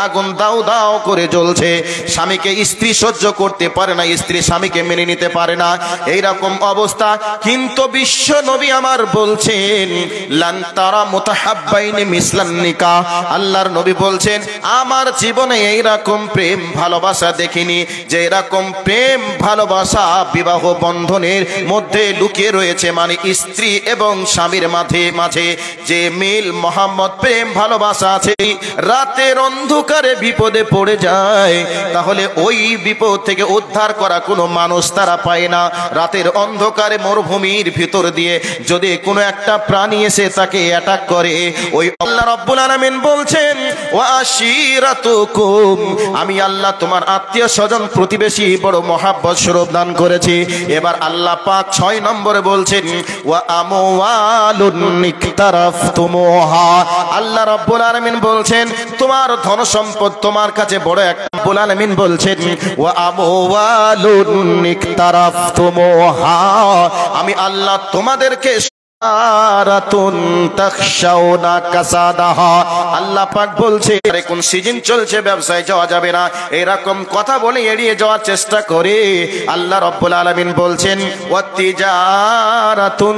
আগুন দাও দাও করে জ্বলছে, স্বামীকে স্ত্রী সহ্য করতে পারে না, স্ত্রী স্বামীকে মেনে নিতে পারে না, এইরকম অবস্থা। কিন্তু বিশ্ব নবী আমার বলছেন লান তারা মুতাহাব্বাইনি মিসলান নিকাহ, আল্লাহর নবী বলছেন আমার জীবনে এইরকম প্রেম ভালোবাসা দেখিনি যে এরকম প্রেম ভালোবাসা বিবাহ বন্ধনের মধ্যে লুকিয়ে রয়েছে। মানে স্ত্রী এবং স্বামীর মাঝে যে মিল মোহাম্মদ প্রেম ভালোবাসা আছে, রাতের অন্ধকারে বিপদে পড়ে যায় তাহলে ওই বিপদ থেকে উদ্ধার করা কোনো মানুষ তারা পায় না। রাতের অন্ধকারে মরুভূমির ভিতর দিয়ে যদি কোনো একটা প্রাণী এসে তাকে অ্যাটাক করে, ওই আল্লাহ রাব্বুল আলামিন বলছেন ওয়া আশিরাতুকুম, আমি আল্লাহ তোমার আত্মীয় স্বজন প্রতিবেশী বড় মহাব্বত স্বরূপ দান করেছি। এবার আল্লাহ পাক 6 নম্বরে বলছেন ওয়া আমওয়ালুন ইকতারাফতুমুহা, আল্লাহ রাব্বুল আলামিন বলছেন তোমার ধন সম্পদ তোমার কাছে বড় একটা। রাব্বুল আলামিন বলছেন ওয়া আমওয়ালুন ইকতারাফতুমুহা, আমি আল্লাহ তোমাদেরকে আল্লাহ পাক বলছে কোন সিজন চলছে ব্যবসায় যাওয়া যাবে না, এরকম কথা বলে এড়িয়ে যাওয়ার চেষ্টা করে আল্লাহ রাব্বুল আলামিন বলছেন ওয়াতিজারাতুন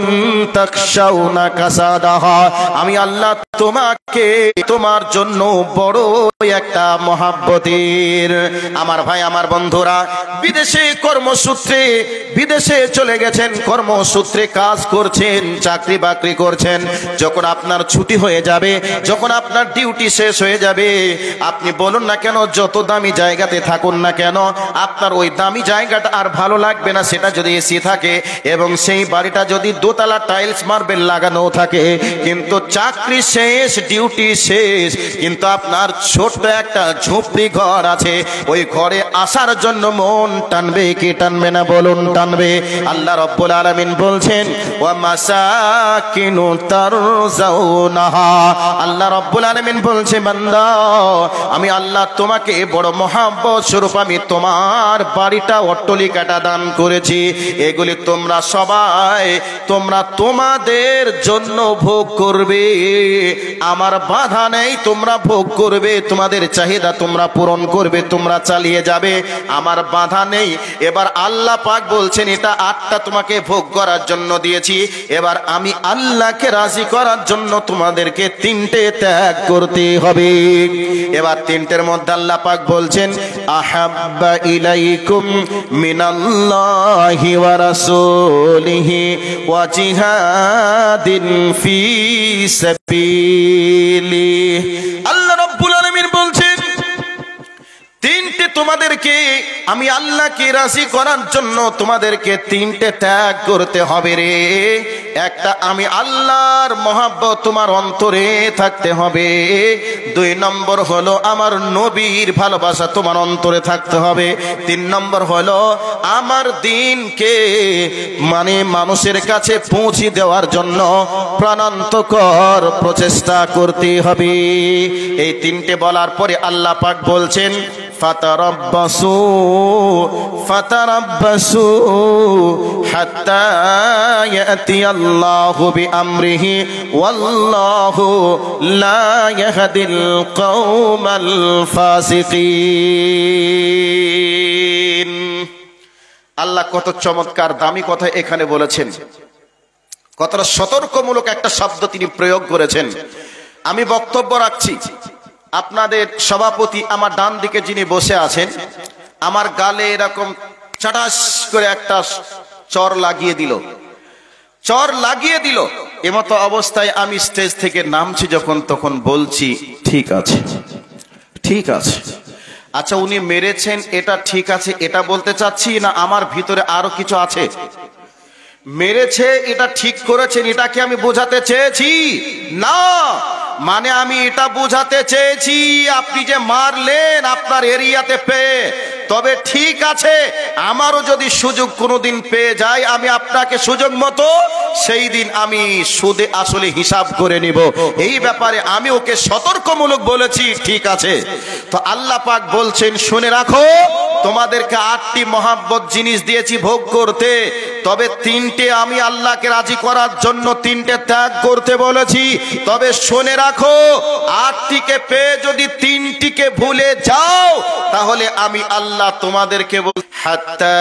তাখশাউনা কাসাদাহা, আমি আল্লাহ তোমাকে তোমার জন্য বড় একটা মহাব্বতের। আমার ভাই আমার বন্ধুরা বিদেশে কর্মসূত্রে বিদেশে চলে গেছেন, কর্মসূত্রে কাজ করছেন, চাকরি বাকরি করছেন, যখন আপনার ছুটি হয়ে যাবে, যখন আপনার ডিউটি শেষ হয়ে যাবে, আপনি বলুন না কেন যত দামি জায়গাতে থাকুন না কেন আপনার ওই দামি জায়গাটা আর ভালো লাগবে না। সেটা যদি এসি থাকে এবং সেই বাড়িটা যদি দোতলা টাইলস মার্বেল লাগানো থাকে, কিন্তু চাকরি শেষ, ডিউটি শেষ, কিন্তু আপনার ছোট্ট একটা ঝুপড়ি ঘর আছে, ওই ঘরে আসার জন্য মন টানবে কি টানবে না বলুন? টানবে। আল্লাহ রাব্বুল আলামিন বলছেন ওয়া মাসাকিনু তারজাউনাহা, আল্লাহ রাব্বুল আলামিন বলছে বান্দা আমি আল্লাহ তোমাকে বড় মহব্বত স্বরূপ আমি তোমার বাড়িটা অট্টালিকাটা দান করেছি, এগুলি তোমরা সবাই তোমরা তোমাদের জন্য ভোগ করবে, আমার বাধা নেই, তোমরা ভোগ করবে, তোমাদের চাহিদা তোমরা পূরণ করবে, তোমরা চালিয়ে যাবে, আমার বাধা নেই। এবার আল্লাহ পাক বলছেন এটা 8টা তোমাকে ভোগ করার জন্য দিয়েছি, এবার আমি আল্লাহকে রাজি করার জন্য তোমাদেরকে 3টে ত্যাগ করতে হবে। এবার 3টের মধ্যে আল্লাহ পাক বলছেন আহাব্বা ইলাইকুম মিনাল্লাহি ওয়া রাসূলিহি ওয়া জিহাদিন ফি সাবিলি, আল্লাহ রাব্বুল আলামিন বলছেন 3টে তোমাদেরকে আমি আল্লাহকে রাজি করার জন্য তোমাদেরকে 3টে ত্যাগ করতে হবে রে। একটা আমি আল্লাহর মহব্বত তোমার অন্তরে থাকতে হবে, 2 নম্বর হলো আমার নবীর ভালোবাসা তোমার অন্তরে থাকতে হবে, 3 নম্বর হলো আমার দ্বীনকে মানে মানুষের কাছে পৌঁছে দেওয়ার জন্য প্রাণান্তকর প্রচেষ্টা করতে হবে। এই 3টে বলার পরে আল্লাহ পাক বলছেন ফাতারাব্বাসু হাত্তা ইয়াতিয়াল্লাহু বিআমরিহি ওয়াল্লাহু লা ইয়াহদিল কওমাল ফাসিকিন। আল্লাহ কত চমৎকার দামি কথা এখানে বলেছেন, কতটা সতর্কমূলক একটা শব্দ তিনি প্রয়োগ করেছেন। আমি বক্তব্য রাখছি, আপনাদের সভাপতি আমার ডান দিকে যিনি বসে আছেন, আমার গালে এরকম চাটাস করে একটা চর লাগিয়ে দিল, এমতো অবস্থায় আমি স্টেজ থেকে নামছি যখন, তখন বলছি ঠিক আছে ঠিক আছে, আচ্ছা উনি মেরেছেন এটা ঠিক আছে এটা বলতে চাচ্ছি না আমার ভিতরে আরো কিছু আছে? মেরেছে এটা ঠিক করেছেন এটাকে আমি বোঝাতে চেয়েছি না, মানে আমি এটা বোঝাতে চেয়েছি আপনি যে মারলেন আপনার এরিয়াতে পেয়ে, তবে ঠিক আছে আমারও যদি সুযোগ কোনোদিন পেয়ে যায় আমি আপনাকে সুযোগ মতো সেই দিন আমি সুদে আসলে হিসাব করে নিব, এই ব্যাপারে আমি ওকে সতর্কমূলক বলেছি, ঠিক আছে। তো আল্লাহ পাক বলছেন শুনে রাখো, তোমাদেরকে 8টি মহাব্বত জিনিস দিয়েছি ভোগ করতে, তবে তিনটে আমি আল্লাহকে রাজি করার জন্য তিনটে ত্যাগ করতে বলেছি। তবে শুনে রাখো, আটটিকে পেয়ে যদি তিনটিকে ভুলে যাও তাহলে আমি আল্লাহ তোমাদেরকে হাত্তা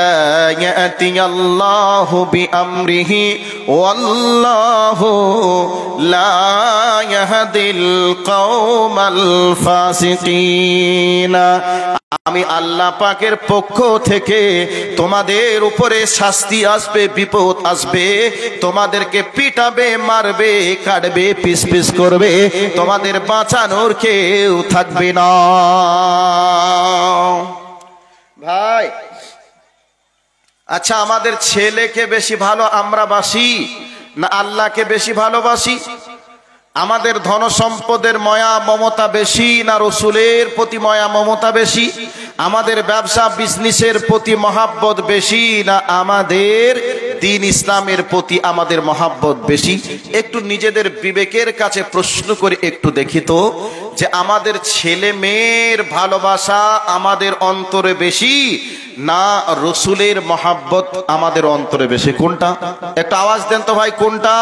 ইয়াতিয়াল্লাহু বিআমরিহি ওয়াল্লাহু লা ইয়াহদিল কওমাল ফাসিকিন। আমি আল্লাহ পাকের পক্ষ থেকে তোমাদের উপরে শাস্তি আসবে, বিপদ আসবে, তোমাদেরকে পিটাবে, মারবে, কাটবে, পিস পিস করবে, তোমাদের বাঁচানোর কেউ থাকবে না। ভাই আচ্ছা, আমাদের ছেলেকে বেশি ভালো আমরা বাসি না আল্লাহকে বেশি ভালোবাসি? আমাদের ধন সম্পদের মায়া মমতা বেশি না রসুলের প্রতি মায়া মমতা বেশি? আমাদের ব্যবসা বিজনেসের প্রতি মহাব্বত বেশি না আমাদের দ্বীন ইসলামের প্রতি আমাদের মহাব্বত বেশি? একটু নিজেদের বিবেকের কাছে প্রশ্ন করে একটু দেখি তো, যে আমাদের ছেলে মেয়ের ভালোবাসা আমাদের অন্তরে বেশি না রসুলের মহাব্বত আমাদের অন্তরে বেশি? কোনটা? একটা আওয়াজ দেন তো ভাই, কোনটা?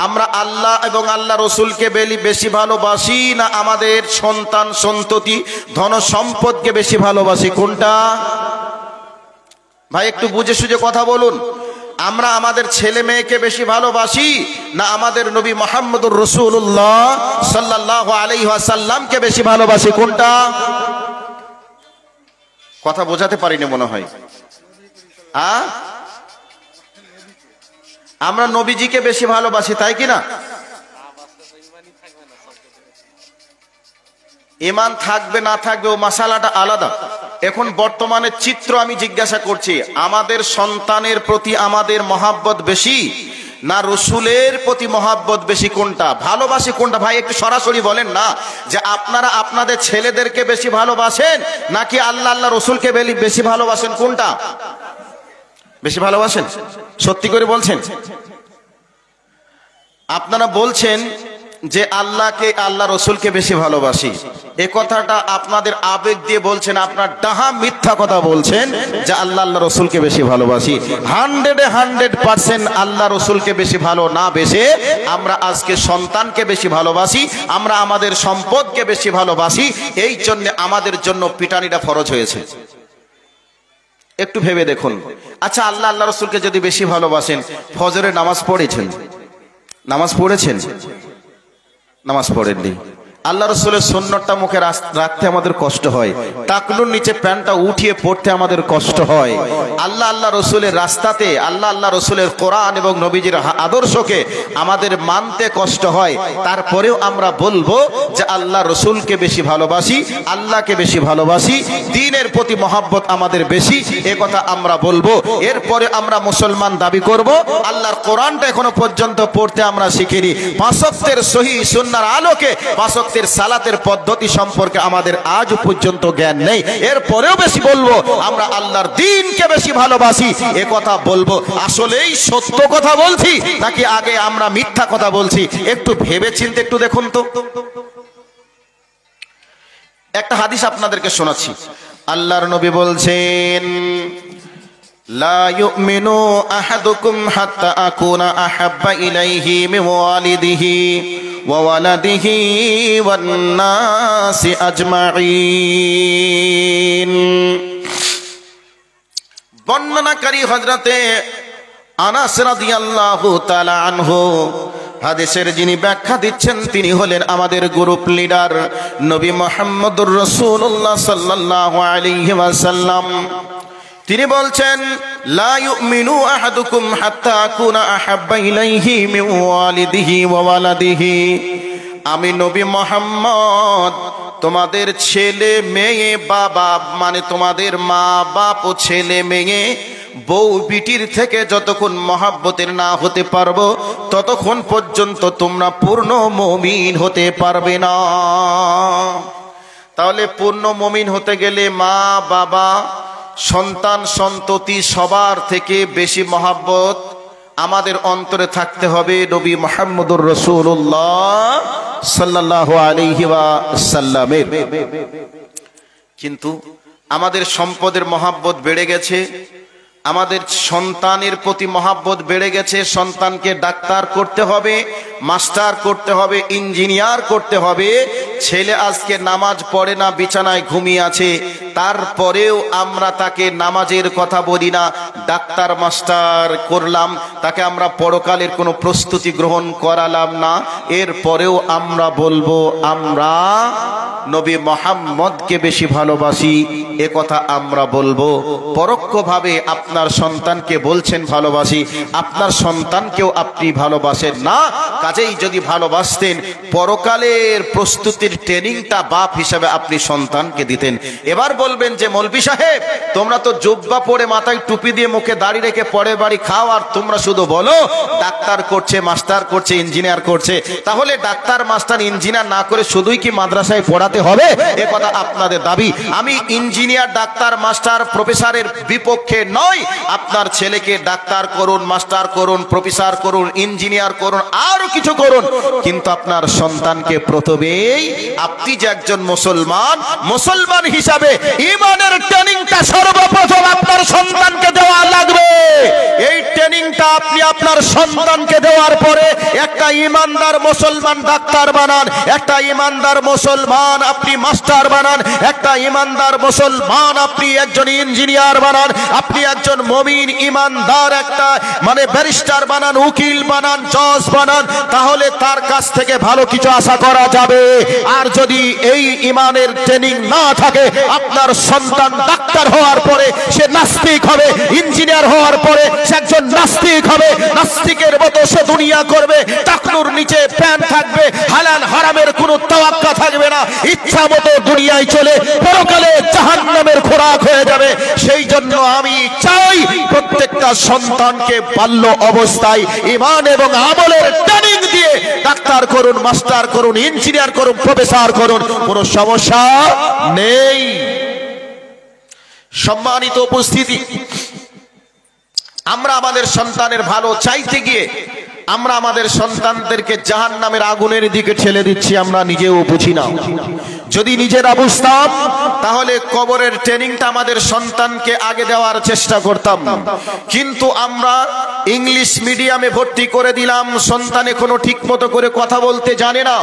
আমরা আল্লাহ এবং আল্লাহ রসুলকে বেশি ভালোবাসি না আমাদের সন্তান সন্ততি ধন সম্পদকে বেশি ভালোবাসি? কোনটা ভাই? একটু বুঝে সুঝে কথা বলুন। আমরা আমাদের ছেলে মেয়েকে বেশি ভালোবাসি না আমাদের নবী মুহাম্মদুর রাসূলুল্লাহ সাল্লাল্লাহু আলাইহি ওয়াসাল্লামকে বেশি ভালোবাসি? কোনটা? কথা বোঝাতে পারিনি মনে হয়। আমরা নবীজিকে বেশি ভালোবাসি, তাই কি না? ঈমান থাকবে না থাকবে ও মাসালাটা আলাদা। এখন বর্তমানে চিত্র আমি জিজ্ঞাসা করছি, আমাদের সন্তানের প্রতি আমাদের মহাব্বত বেশি না রসুলের প্রতি মহাব্বত বেশি? কোনটা ভালোবাসি? কোনটা ভাই একটু সরাসরি বলেন না, যে আপনারা আপনাদের ছেলেদেরকে বেশি ভালোবাসেন নাকি আল্লাহ আল্লাহ রসুলকে বেশি ভালোবাসেন? কোনটা বেশি ভালোবাসেন? সত্যি করে বলছেন? আপনারা বলছেন যে আল্লাহকে আল্লাহ রসুলকে বেশি ভালোবাসি, এ কথাটা আপনাদের আবেগ দিয়ে বলছেন, আপনার ডাহা মিথ্যা কথা বলছেন যে আল্লাহ আল্লাহ রসুলকে বেশি ভালোবাসি। 100% আল্লাহ রসুলকে বেশি ভালো না বেশে আমরা আজকে সন্তানকে বেশি ভালোবাসি, আমরা আমাদের সম্পদকে বেশি ভালোবাসি, এই জন্য আমাদের জন্য পিটানিটা ফরজ হয়েছে। একটু ভেবে দেখুন। আচ্ছা, আল্লাহ আল্লাহ রসুলকে যদি বেশি ভালোবাসেন, ফজরের নামাজ পড়েছেন? নামাজ পড়েছেন? নামাজ পড়েননি। আল্লাহ রসুলের সুন্নতটা মুখে রাখতে আমাদের কষ্ট হয়, টাকনুর নিচে প্যান্টটা উঠিয়ে পড়তে আমাদের কষ্ট হয়। আল্লাহ আল্লাহ রসুলের রাস্তাতে আল্লাহ আল্লাহ রসুলের কোরআন এবং নবীজির আদর্শকে আমাদের মানতে কষ্ট হয়। তারপরেও আমরা বলবো যে আল্লাহ রসুলকে বেশি ভালোবাসি, আল্লাহকে বেশি ভালোবাসি, দ্বীনের প্রতি মহাব্বত আমাদের বেশি, এ কথা আমরা বলবো। এরপরে আমরা মুসলমান দাবি করব। আল্লাহর কোরআনটা এখনো পর্যন্ত পড়তে আমরা শিখিনি। 5 ওয়াক্তের সহিহ সুন্নাহর আলোকে 5 ওয়াক্তের সালাতের পদ্ধতি সম্পর্কে আমাদের আজ পর্যন্ত জ্ঞান নেই। এরপরেও বেশি বলবো আমরা আল্লাহর দ্বীনকে বেশি ভালোবাসি, এ কথা বলবো। আসলেই সত্য কথা বলছি নাকি আগে আমরা মিথ্যা কথা বলছি? একটু ভেবে চিন্তে একটু দেখুন তো। একটা হাদিস আপনাদেরকে শোনাচ্ছি। আল্লাহর নবী বলছেন, লা ইউমিনু আহাদুকুম হাত্তা আকুনা আহাব্বা ইলাইহি মিন ওয়ালিদিহি ওয়া ওয়ালাদিহি ওয়ান নাসি আজমাইন। বর্ণনাকারী হযরতে আনাস রাদিয়াল্লাহু তাআলা আনহু, হাদিসের যিনি ব্যাখ্যা দিচ্ছেন তিনি হলেন আমাদের গ্রুপ লিডার নবী মুহাম্মদুর রাসূলুল্লাহ সাল্লাল্লাহু আলাইহি ওয়াসাল্লাম। তিনি বলছেন, লা ইউমিনু আহাদুকুম হাত্তা আকুনা আহাব্বা ইলাইহি মিন ওয়ালিদিহি ওয়া ওয়ালাদিহি। আমি নবী মুহাম্মদ তোমাদের ছেলে মেয়ে বাবা, মানে তোমাদের মা বাপ ও ছেলে মেয়ে বউ বিটির থেকে যতক্ষণ মহাব্বতের না হতে পারবো ততক্ষণ পর্যন্ত তোমরা পূর্ণ মুমিন হতে পারবে না। তাহলে পূর্ণ মুমিন হতে গেলে মা বাবা সন্তান সন্ততি সবার থেকে বেশি মহাব্বত আমাদের অন্তরে থাকতে হবে নবী মুহাম্মদুর রাসূলুল্লাহ সাল্লাল্লাহু আলাইহি ওয়াসাল্লামের। কিন্তু আমাদের সম্পদের মহাব্বত বেড়ে গেছে, আমাদের সন্তানের প্রতি মহাব্বত বেড়ে গেছে। সন্তানকে ডাক্তার করতে হবে, মাস্টার করতে হবে, ইঞ্জিনিয়ার করতে হবে। ছেলে আজকে নামাজ পড়ে না, বিছানায় ঘুমিয়ে আছে, তারপরেও আমরা তাকে নামাজের কথা বলি না। ডাক্তার মাস্টার করলাম, তাকে আমরা পরকালের কোনো প্রস্তুতি গ্রহণ করালাম না। এরপরেও আমরা বলবো আমরা নবী মুহাম্মদকে বেশি ভালোবাসি, এ কথা আমরা বলবো। পরোক্ষভাবে আপনার সন্তানকে বলছেন ভালোবাসি, আপনার সন্তানকেও আপনি ভালোবাসেন না। কাজেই যদি ভালোবাসতেন, পরকালের প্রস্তুতির ট্রেনিংটা বাপ হিসাবে আপনি সন্তানকে দিতেন। এবার বলবেন যে মৌলভী সাহেব, তোমরা তো জুব্বা পরে মাথায় টুপি দিয়ে মুখে দাড়ি রেখে পরের বাড়ি খাও, আর তোমরা শুধু বলো ডাক্তার করছে, মাস্টার করছে, ইঞ্জিনিয়ার করছে। তাহলে ডাক্তার মাস্টার ইঞ্জিনিয়ার না করে শুধুই কি মাদ্রাসায় পড়াতে হবে? এ কথা আপনাদের দাবি। আমি ইঞ্জিনিয়ার, ডাক্তার, মাস্টার, প্রফেসরের বিপক্ষে নয়। আপনার ছেলেকে ডাক্তার করুন, মাস্টার করুন, প্রফেসর করুন, ইঞ্জিনিয়ার করুন, আরো কিছু করুন, কিন্তু আপনার সন্তানকে প্রথমেই আপনি যে একজন মুসলমান হিসাবে ঈমানের ট্রেনিংটা সর্বপ্রথম আপনার সন্তানকে দেওয়া লাগবে। এই ট্রেনিংটা আপনি আপনার সন্তানকে দেওয়ার পরে একটা ঈমানদার মুসলমান ডাক্তার বানান, একটা ঈমানদার মুসলমান আপনি মাস্টার বানান, একটা ঈমানদার মুসলমান আপনি একজন ইঞ্জিনিয়ার বানান, আপনি একজন মুমিন ঈমানদার একটা ব্যারিস্টার বানান, উকিল বানান, জজ বানান। তাহলে তার কাছ থেকে ভালো কিছু আশা করা যাবে। আর যদি এই ঈমানের ট্রেনিং না থাকে, আপনার সন্তান ডাক্তার হওয়ার পরে সে নাস্তিক হবে, ইঞ্জিনিয়ার হওয়ার পরে সে একজন নাস্তিক হবে। নাস্তিকের মতো সে দুনিয়া করবে, টাকনুর নিচে প্যান্ট থাকবে, হালাল হারামের কোনো তাওয়াক্কা থাকবে না, ইচ্ছা মতো দুনিয়ায় চলে পরকালে জাহান্নামের খোরাক হয়ে যাবে। সেই জন্য আমি চাই প্রত্যেকটা সন্তানকে বাল্য অবস্থায় ঈমান এবং আমলের ট্রেনিং দিয়ে ডাক্তার করুন, মাস্টার করুন, ইঞ্জিনিয়ার করুন, প্রফেসর করুন, কোনো সমস্যা নেই। সম্মানিত উপস্থিতি, আমরা আমাদের সন্তানের ভালো চাইতে গিয়ে আমরা আমাদের সন্তানদেরকে জাহান্নামের আগুনের দিকে ঠেলে দিচ্ছি, আমরা নিজেও বুঝি না। যদি নিজেরা বুঝতাম, তাহলে কবরের ট্রেনিংটা আমাদের সন্তানকে আগে দেওয়ার চেষ্টা করতাম। কিন্তু আমরা ইংলিশ মিডিয়ামে ভর্তি করে দিলাম, সন্তানে কোনো ঠিক মতো করে কথা বলতে জানে না,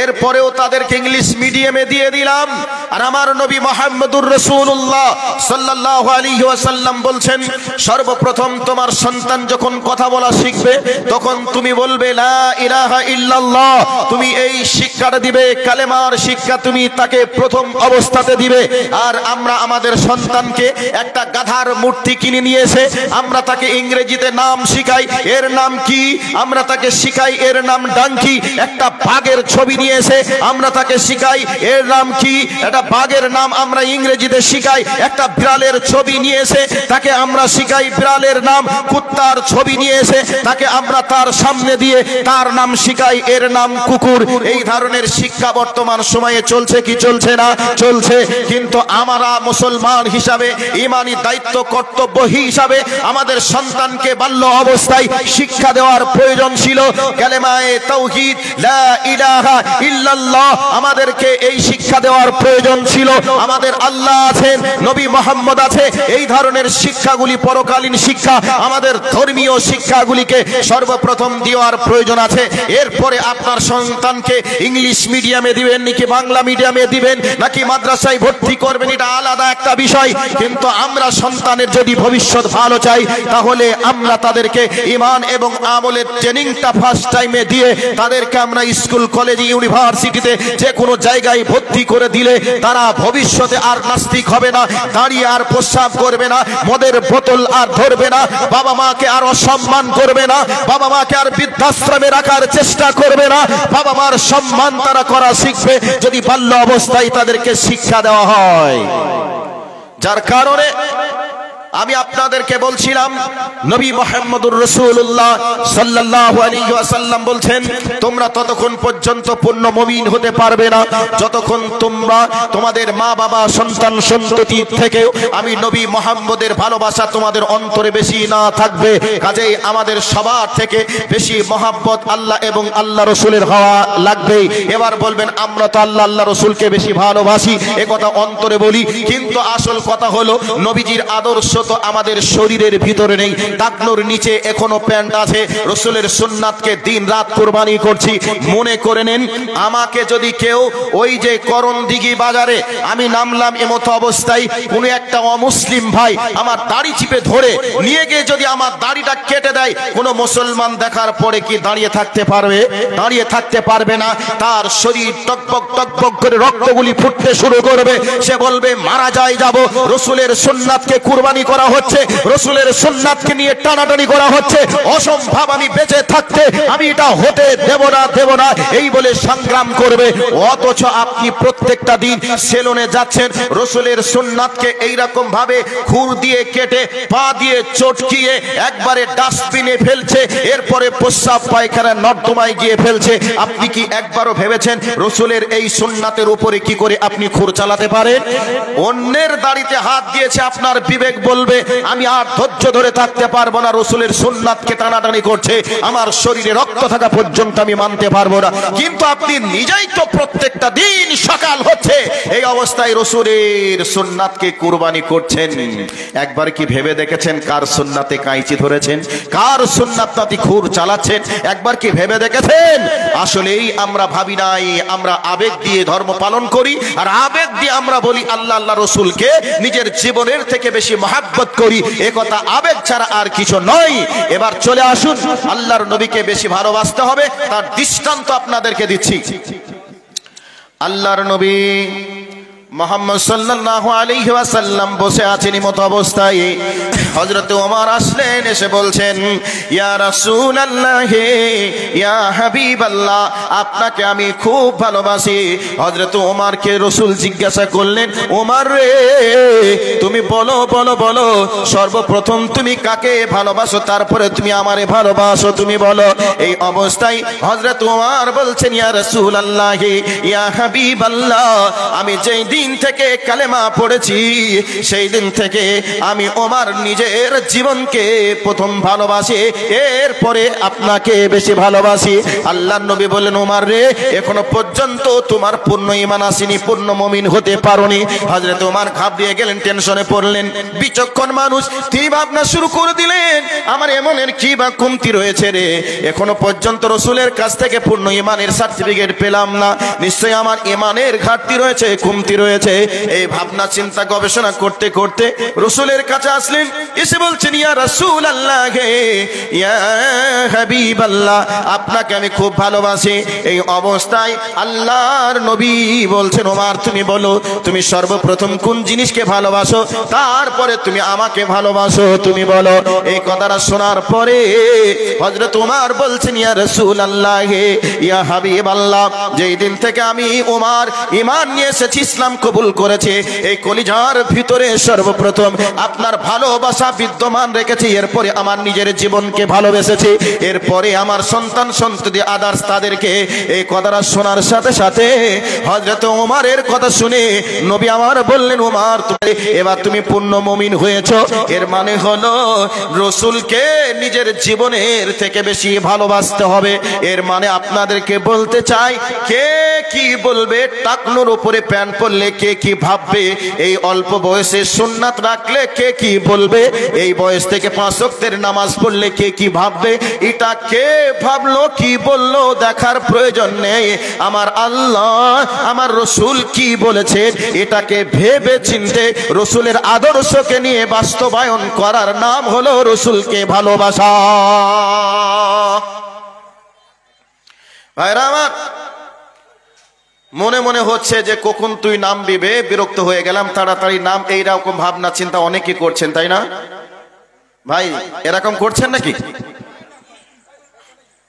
এরপরেও তাদেরকে ইংলিশ মিডিয়ামে দিয়ে দিলাম। আর আমার নবী মুহাম্মদুর রাসূলুল্লাহ সাল্লাল্লাহু আলাইহি ওয়াসাল্লাম বলছেন, সর্বপ্রথম তোমার সন্তান যখন কথা বলা শিখবে, তখন তুমি বলবে লা ইলাহা ইল্লাল্লাহ। তুমি এই শিক্ষাটা দিবে, কালেমার শিক্ষা তুমি তাকে প্রথম অবস্থাতে দিবে। আর আমরা আমাদের সন্তানকে একটা গাধার মূর্তি কিনে নিয়ে এসে আমরা তাকে ইংরেজিতে নাম শিখাই, এর নাম কি? আমরা তাকে শিখাই এর নাম ডাঙ্কি। একটা বাঘের ছবি নিয়ে এসে আমরা তাকে শিখাই, এর নাম কি? একটা বাঘের নাম আমরা ইংরেজিতে শিখাই। একটা বিড়ালের ছবি নিয়ে এসে তাকে আমরা শিখাই বিড়ালের নাম। কুত্তার ছবি নিয়ে এসে তাকে আমরা তার সামনে দিয়ে তার নাম শিখাই, এর নাম কুকুর। এই ধরনের শিক্ষা বর্তমান সময়ে চলছে কি চলছে না? চলছে। কিন্তু আমরা মুসলমান হিসাবে ঈমানি দায়িত্ব কর্তব্য হিসাবে আমাদের সন্তানকে বাল্য অবস্থায় শিক্ষা দেওয়ার প্রয়োজন ছিল। কালেমায়ে তাওহীদ লা ইলাহা ইল্লাল্লাহ আমাদেরকে এই শিক্ষা দেওয়ার প্রয়োজন ছিল। আমাদের আল্লাহ আছেন, নবী মুহাম্মদ আছে। এই ধরনের শিক্ষাগুলি পরকালীন শিক্ষা, আমাদের ধর্মীয় শিক্ষাগুলিকে সর্বপ্রথম দেওয়ার প্রয়োজন আছে। এরপরে আপনার সন্তানকে ইংলিশ মিডিয়ামে দিবেন নাকি বাংলা মিডিয়ামে দিবেন নাকি মাদ্রাসায় ভর্তি করবেন, এটা আলাদা একটা বিষয়। কিন্তু আমরা সন্তানের যদি ভবিষ্যৎ ভালো চাই, তাহলে আমরা তাদেরকে ঈমান এবং আমলের ট্রেনিংটা ফার্স্ট টাইমে দিয়ে তাদেরকে আমরা স্কুল, কলেজ, ইউনিভার্সিটিতে যে কোনো জায়গায় ভর্তি করে দিলে তারা ভবিষ্যতে আর নাস্তিক হবে না, দাঁড়িয়ে আর প্রস্রাব করবে না, মদের বোতল আর ধরবে না, বাবা মাকে আর অসম্মান করবে না, বাবা মাকে আর বৃদ্ধাশ্রমে রাখার চেষ্টা করবে না। বাবা মার সম্মান তারা করা শিখবে যদি বাল্য অবস্থায় তাদেরকে শিক্ষা দেওয়া হয়। যার কারণে আমি আপনাদেরকে বলছিলাম, নবী মুহাম্মদুর রাসূলুল্লাহ সাল্লাল্লাহু আলাইহি ওয়াসাল্লাম বলছেন, তোমরা ততক্ষণ পর্যন্ত পূর্ণ মুমিন হতে পারবে না যতক্ষণ তোমরা তোমাদের মা বাবা, সন্তান সন্ততি থেকে আমি নবী মুহাম্মদের ভালোবাসা তোমাদের অন্তরে বেশি না থাকবে। কাজেই আমাদের সবার থেকে বেশি মহব্বত আল্লাহ এবং আল্লাহ রসুলের হওয়া লাগবে। এবার বলবেন আমরা তো আল্লাহ আল্লাহ রসুলকে বেশি ভালোবাসি, এ কথা অন্তরে বলি, কিন্তু আসল কথা হলো নবীজির আদর্শ তো আমাদের শরীরের ভিতরে নেই, টাকনোর নিচে এখনো প্যান্ট আছে। রসুলের সুন্নাতকে দিন রাত কুরবানি করছি। মনে করে নেন, আমাকে যদি কেউ ওই যে করণদিঘি বাজারে আমি নামলাম এমতো অবস্থায়, কোন একটা অমুসলিম ভাই আমার দাড়ি চিপে ধরে নিয়ে গিয়ে যদি আমার দাড়িটা কেটে দেয়, কোন মুসলমান দেখার পরে কি দাঁড়িয়ে থাকতে পারবে? দাঁড়িয়ে থাকতে পারবে না। তার শরীর টকবক টকবক করে রক্তগুলি ফুটতে শুরু করবে। সে বলবে মারা যায় যাব। রসুলের সুন্নাতকে কুরবানি করা হচ্ছে, রসুলের সুন্নাতকে নিয়ে টানাটানি করা হচ্ছে। অসম্ভব, আমি বেঁচে থাকতে আমি এটা হতে দেব না, দেব না, এই বলে সংগ্রাম করবে। অথচ আপনি প্রত্যেকটা দিন সেলুনে যাচ্ছেন, রসুলের সুন্নাতকে এইরকম ভাবে খুর দিয়ে কেটে পা দিয়ে চটকিয়ে একবারে ডাস্টবিনে ফেলছে, এরপরে প্রস্রাব পায়খানা নর্দমায় গিয়ে ফেলছে। আপনি কি একবারও ভেবেছেন রসুলের এই সুন্নাতের উপরে কি করে আপনি খুর চালাতে পারেন? অন্যের দাড়িতে হাত দিয়েছে, আপনার বিবেক বলবে আমি আর ধৈর্য ধরে থাকতে পারবো না, রসুলের সুন্নাতকে টানাটানি করছে, আমার শরীরে রক্ত থাকা পর্যন্ত আমি মানতে পারবো না। কিন্তু আপনি নিজেই তো প্রত্যেকটা দিন সকাল হচ্ছে এই অবস্থায় রসুলের সুন্নাতকে কুরবানি করছেন। একবার কি ভেবে দেখেছেন কার সুন্নাতে কাঁইচি ধরেছেন, কার সুন্নাতে খুর চালাচ্ছেন? একবার কি ভেবে দেখেছেন? আসলেই আমরা ভাবি নাই। আমরা আবেগ দিয়ে ধর্ম পালন করি, আর আবেগ দিয়ে আমরা বলি আল্লাহ আল্লাহ রসুলকে নিজের জীবনের থেকে বেশি মহাব্বত করি। এ কথা আবেগ ছাড়া আর কিছু নয়। এবার চলে আসুন, আল্লাহর নবীকে বেশি ভালোবাসতে হবে, তার দৃষ্টান্ত আপনাদেরকে দিচ্ছি। আল্লাহর নবী মুহাম্মদ সাল্লাল্লাহু আলাইহি ওয়াসাল্লাম বসে আছেন মতো অবস্থায় হযরত ওমর আসলেন, এসে বলছেন ইয়া রাসূলুল্লাহ, ইয়া হাবিবাল্লাহ, আপনাকে আমি খুব ভালোবাসি। হযরত ওমরকে রাসূল জিজ্ঞাসা করলেন, ওমর রে, তুমি বলো বলো বলো, সর্বপ্রথম তুমি কাকে ভালোবাসো, তারপরে তুমি আমারে ভালোবাসো, তুমি বলো। এই অবস্থায় হযরত ওমর বলছেন ইয়া রাসূলুল্লাহ, ইয়া হাবিবাল্লাহ, আমি যেই দিন থেকে কালেমা পড়েছি সেই দিন থেকে আমি ওমর নিজের জীবনকে প্রথম ভালোবাসি, এরপরে আপনাকে বেশি ভালোবাসি। আল্লাহর নবী বললেন, ওমর রে, এখনো পর্যন্ত তোমার পূর্ণ ঈমান আসেনি, পূর্ণ মুমিন হতে পারোনি। হযরত ওমর ঘাবড়ে গেলেন, টেনশনে পড়লেন। বিচক্ষণ মানুষ, তিনি ভাবনা শুরু করে দিলেন, আমার এমনের কি বা কমতি রয়েছে রে, এখনো পর্যন্ত রাসূলের কাছ থেকে পূর্ণ ঈমানের সার্টিফিকেট পেলাম না, নিশ্চয়ই আমার ঈমানের ঘাটতি রয়েছে, কমতি রয়েছে। এই ভাবনা চিন্তা গবেষণা করতে করতে রাসূলের কাছে আসলেন, এসে বলছেন ইয়া রাসূলুল্লাহ, ইয়া হাবিবাল্লাহ, আপনাকে আমি খুব ভালোবাসি। এই অবস্থায় আল্লাহর নবী বলছেন, ওমর তুমি বলো, তুমি সর্বপ্রথম কোন জিনিসকে ভালোবাসো, তারপরে তুমি আমাকে ভালোবাসো, তুমি বলো। এই কথাটা শোনার পরে হযরত ওমর বলছেন ইয়া রাসূলুল্লাহ, ইয়া হাবিবাল্লাহ, যেই দিন থেকে আমি ওমর ঈমান নিয়ে এসেছি, ইসলাম কবুল করেছে, এই কলিজার ভিতরে সর্বপ্রথম আপনার ভালোবাসা বিদ্যমান রেখেছি, এরপরে আমার নিজের জীবনকে ভালোবেসেছি, এরপরে আমার সন্তান সন্ততি আদার্স তাদেরকে। এই কথাটা শোনার সাথে সাথে হযরত ওমরের কথা শুনে নবী আমার বললেন, ওমর এবার তুমি পূর্ণ মুমিন হয়েছো। এর মানে হলো রাসূলকে নিজের জীবনের থেকে বেশি ভালোবাসতে হবে। এর মানে আপনাদেরকে বলতে চাই, কে কি বলবে, টাকনোর উপরে প্যান্ট পরলে কে কি ভাববে, এই অল্প বয়সে সুন্নাত রাখলে কে কি বলবে, এই বয়স থেকে 5 ওয়াক্তের নামাজ পড়লে কে কি ভাববে, এটা কে ভাবলো কি বললো দেখার প্রয়োজন নেই। আমার আল্লাহ আমার রাসূল কি বলেছেন এটাকে ভেবে চিন্তে রাসূলের আদর্শকে নিয়ে বাস্তবায়ন করার নাম হলো রাসূলকে ভালোবাসা। ভাইরা আমার, মনে মনে হচ্ছে যে কখন তুই নাম দিবে, বিরক্ত হয়ে গেলাম, তাড়াতাড়ি নাম, এইরকম ভাবনা চিন্তা অনেকেই করছেন, তাই না ভাই? এরকম করছেন নাকি?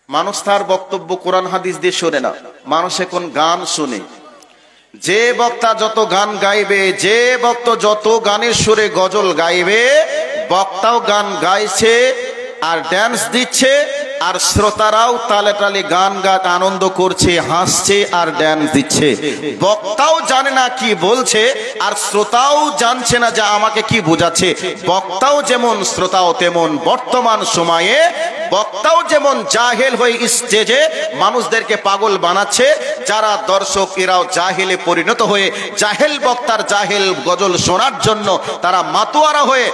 মানুষ তার বক্তব্য কোরআন হাদিস দিয়ে শোনে না, মানুষ এখন গান শুনে। যে বক্তা যত গান গাইবে, যে বক্তা যত গানের সুরে গজল গাইবে, বক্তাও গান গাইছে আর ড্যান্স দিচ্ছে, আর শ্রোতারাও তালে তালে গান গাত আনন্দ করছে, হাসছে আর ড্যান্স দিচ্ছে। বক্তাও জানে না কি বলছে, আর শ্রোতাও জানছে না যে আমাকে কি বোঝাচ্ছে। বক্তাও যেমন শ্রোতাও তেমন। বর্তমান সময়ে বক্তাও যেমন জাহেল হয়ে স্টেজে মানুষদেরকে পাগল বানাচ্ছে, যারা দর্শক এরাও জাহেলে পরিণত হয়ে জাহেল বক্তার জাহেল গজল শোনার জন্য তারা মাতোয়ারা হয়ে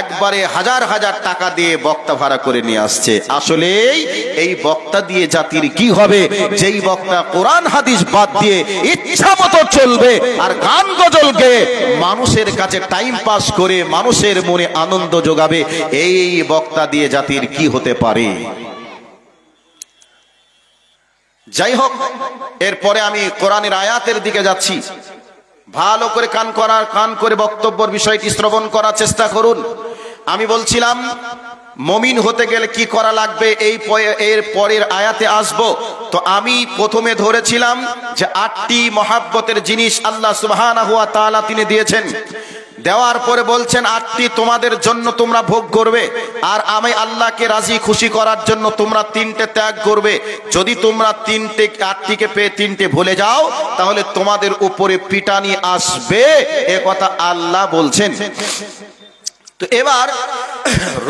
একবারে হাজার হাজার টাকা দিয়ে বক্তা ভাড়া করে নিয়ে আসছে। আসলেই এই বক্তা দিয়ে জাতির কি হবে, যেই বক্তা কোরআন হাদিস বাদ দিয়ে ইচ্ছা মতো চলবে আর গান গজল গেয়ে মানুষের কাছে টাইম পাস করে মানুষের মনে আনন্দ যোগাবে, এই বক্তা দিয়ে জাতির কি হতে পারে। যাই হোক, এরপরে আমি কোরআনের আয়াতের দিকে যাচ্ছি। ভালো করে কান করে বক্তব্যের বিষয়টি শ্রবণ করার চেষ্টা করুন। আমি বলছিলাম মুমিন হতে গেলে কি করা লাগবে, এর পরের আয়াতে আসব। তো আমি প্রথমে ধরেছিলাম যে 8টি মহাব্বতের জিনিস আল্লাহ সুবহানাহু ওয়া তাআলা তিনি দিয়েছেন। দেওয়ার পরে বলছেন 8টি তোমাদের জন্য তোমরা ভোগ করবে, আর আমি আল্লাহকে রাজি খুশি করার জন্য তোমরা 3টে ত্যাগ করবে। যদি তোমরা 8টিকে পেয়ে 3টে ভুলে যাও তাহলে তোমাদের উপরে পিটানি আসবে, এ কথা আল্লাহ বলছেন। তো এবার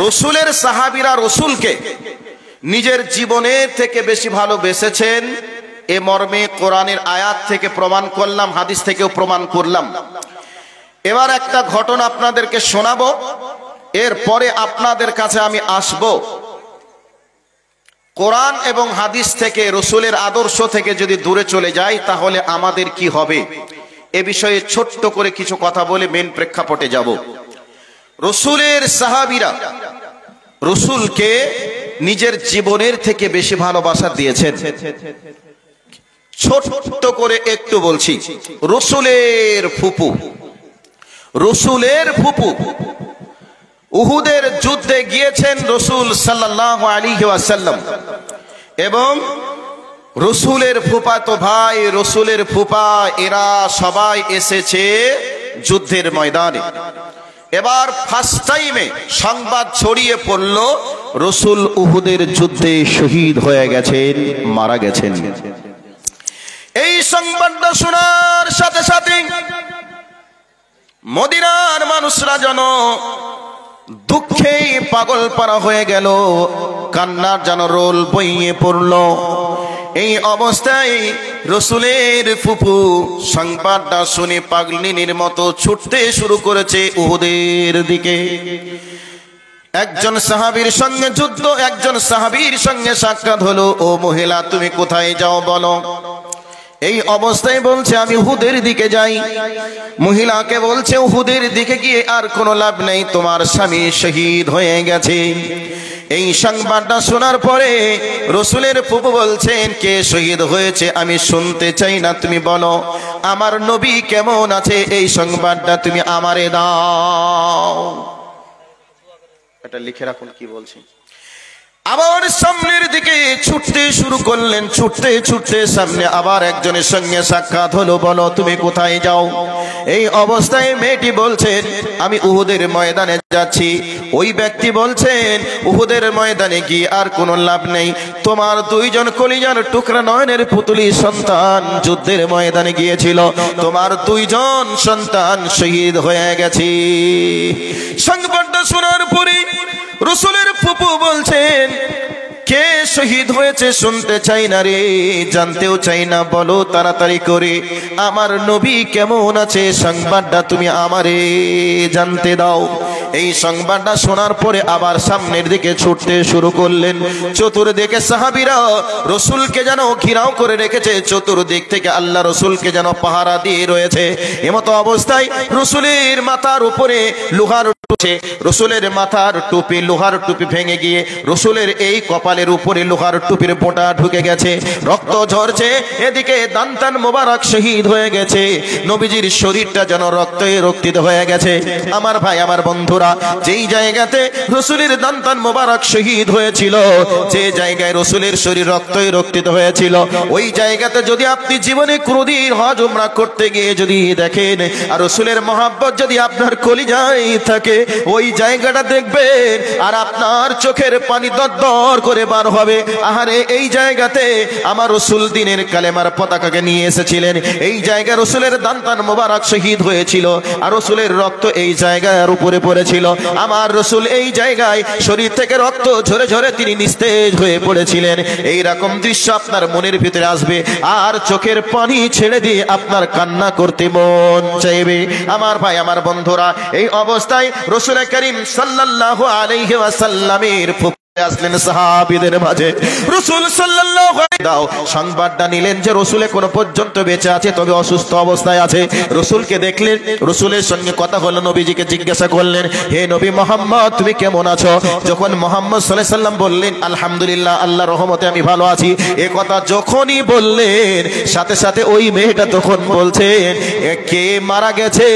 রসুলের সাহাবীরা রসুলকে নিজের জীবনের থেকে বেশি ভালোবেসেছেন, এ মর্মে কোরআনের আয়াত থেকে প্রমাণ করলাম, হাদিস থেকেও প্রমাণ করলাম। এবার একটা ঘটনা আপনাদেরকে শোনাবো, এরপরে আপনাদের কাছে আমি আসব। কোরআন এবং হাদিস থেকে রসুলের আদর্শ থেকে যদি দূরে চলে যাই তাহলে আমাদের কি হবে, এ বিষয়ে ছোট্ট করে কিছু কথা বলে মেন প্রেক্ষাপটে যাব। রসুলের সাহাবীরা রসুলকে নিজের জীবনের থেকে বেশি ভালোবাসা দিয়েছেন। ছোট্ট করে একটু বলছি, রসুলের ফুপু উহুদের যুদ্ধে গিয়েছেন রসুল সাল্লাল্লাহু আলাইহি ওয়াসাল্লাম, এবং রসুলের ফুফাতো ভাই, রসুলের ফুফা, এরা সবাই এসেছে যুদ্ধের ময়দানে। এবার ফার্স্ট টাইমে সংবাদ ছড়িয়ে পড়ল রসুল উহুদের যুদ্ধে শহীদ হয়ে গেছেন, মারা গেছেন। এই সংবাদটা শোনার সাথে সাথে মদিনার মানুষরা যেন দুঃখে পাগল পারা হয়ে গেল, কান্নার যেন রোল বইয়ে পড়ল। এই অবস্থায় রসুলের ফুফু সংবাদটা শুনে পাগলিনীর মতো ছুটতে শুরু করেছে উহুদের দিকে। একজন সাহাবীর সঙ্গে যুদ্ধ, একজন সাহাবীর সঙ্গে সাক্ষাৎ হলো। ও মহিলা, তুমি কোথায় যাও বলো। এই অবস্থায় বলছে আমি উহুদের দিকে যাই। মহিলাকে বলছে উহুদের দিকে গিয়ে আর কোনো লাভ নেই, তোমার স্বামী শহীদ হয়ে গেছে। এই সংবাদটা শোনার পরে রসুলের ফুফু বলছেন, কে শহীদ হয়েছে আমি শুনতে চাই না, তুমি বলো আমার নবী কেমন আছে, এই সংবাদটা তুমি আমারে দাও। এটা লিখে রাখুন কি বলছি। আবার সামনের দিকে ছুটতে শুরু করলেন, ছুটতে ছুটতে সামনে আবার একজনের সঙ্গে সাক্ষাৎ হলো। বলো তুমি কোথায় যাও। এই অবস্থায় মেয়েটি বলছেন আমি উহুদের ময়দানে যাচ্ছি। ওই ব্যক্তি বলছেন উহুদের ময়দানে গিয়ে আর কোনো লাভ নেই, তোমার 2জন কলিজার টুকরা নয়নের পুতুলি সন্তান যুদ্ধের ময়দানে গিয়েছিল, তোমার 2জন সন্তান শহীদ হয়ে গেছে। সংবাদটা শোনার পরে রসুলের ফুফু বলছেন, কে শহীদ হয়েছে শুনতে চাই না রে, জানতেও চাই না, বলো তাড়াতাড়ি করে আমার নবী কেমন আছে সংবাদটা তুমি আমারে জানতে দাও। এই সংবাদটা শোনার পরে আবার সামনের দিকে ছুটতে শুরু করলেন। চতুর্দিকে সাহাবীরা রসুলকে যেন ঘিরাও করে রেখেছে, চতুর্দিক থেকে আল্লাহ রসুলকে যেন পাহারা দিয়ে রয়েছে। এমতো অবস্থায় রসুলের মাথার উপরে লোহার রসুলের মাথার টুপি, লোহার টুপি ভেঙে গিয়ে রসুলের এই কপালের উপরে লোহার টুপির বোঁটা ঢুকে গেছে, রক্ত ঝরছে। এদিকে দান্তান মোবারক শহীদ হয়ে গেছে, নবীজির শরীরটা যেন রক্তে রক্তিত হয়ে গেছে। আমার ভাই, আমার বন্ধুরা, যেই জায়গাতে রসুলের দান্তান মোবারক শহীদ হয়েছিল, যে জায়গায় রসুলের শরীর রক্তে রক্তিত হয়েছিল, ওই জায়গাতে যদি আপনি জীবনে কোনদিন হজ উমরা করতে গিয়ে যদি দেখেন আর রসুলের মহব্বত যদি আপনার কলিজায় থাকে, ওই জায়গাটা দেখবেন আর আপনার চোখের পানি দরদর করে বার হবে। আহারে এই জায়গাতে আমার রাসূল দিনের কালেমার পতাকাকে নিয়ে এসেছিলেন, এই জায়গায় রাসূলের দান্তান মোবারক শহীদ হয়েছিল আর রাসূলের রক্ত এই জায়গার উপরে পড়েছিল। আমার রাসূল এই জায়গায় শরীর থেকে রক্ত ঝরে ঝরে তিনি নিস্তেজ হয়ে পড়েছিলেন। এই রকম দৃশ্য আপনার মনের ভিতরে আসবে আর চোখের পানি ছেড়ে দিয়ে আপনার কান্না করতে মন চাইবে। আমার ভাই আমার বন্ধুরা, এই অবস্থায় রাসূল করিম সাল্লাল্লাহু আলাইহি ওয়াসাল্লামের আসলেন সাহাবীদের মাঝে। রাসূল সাল্লাল্লাহু আলাইহি দাও সংবাদটা নিলেন যে রাসূল এখনো পর্যন্ত বেঁচে আছে, তবে অসুস্থ অবস্থায় আছে। রাসূলকে দেখলেন, রাসূলের সঙ্গে কথা হলো, নবীজিকে জিজ্ঞাসা করলেন, হে নবী মুহাম্মদ তুমি কেমন আছো? যখন মুহাম্মদ সাল্লাল্লাহু আলাইহি সাল্লাম বললেন আলহামদুলিল্লাহ আল্লাহর রহমতে আমি ভালো আছি, এই কথা যখনই বললেন সাথে সাথে ওই মেয়েটা তখন বলছেন কে মারা গেছে,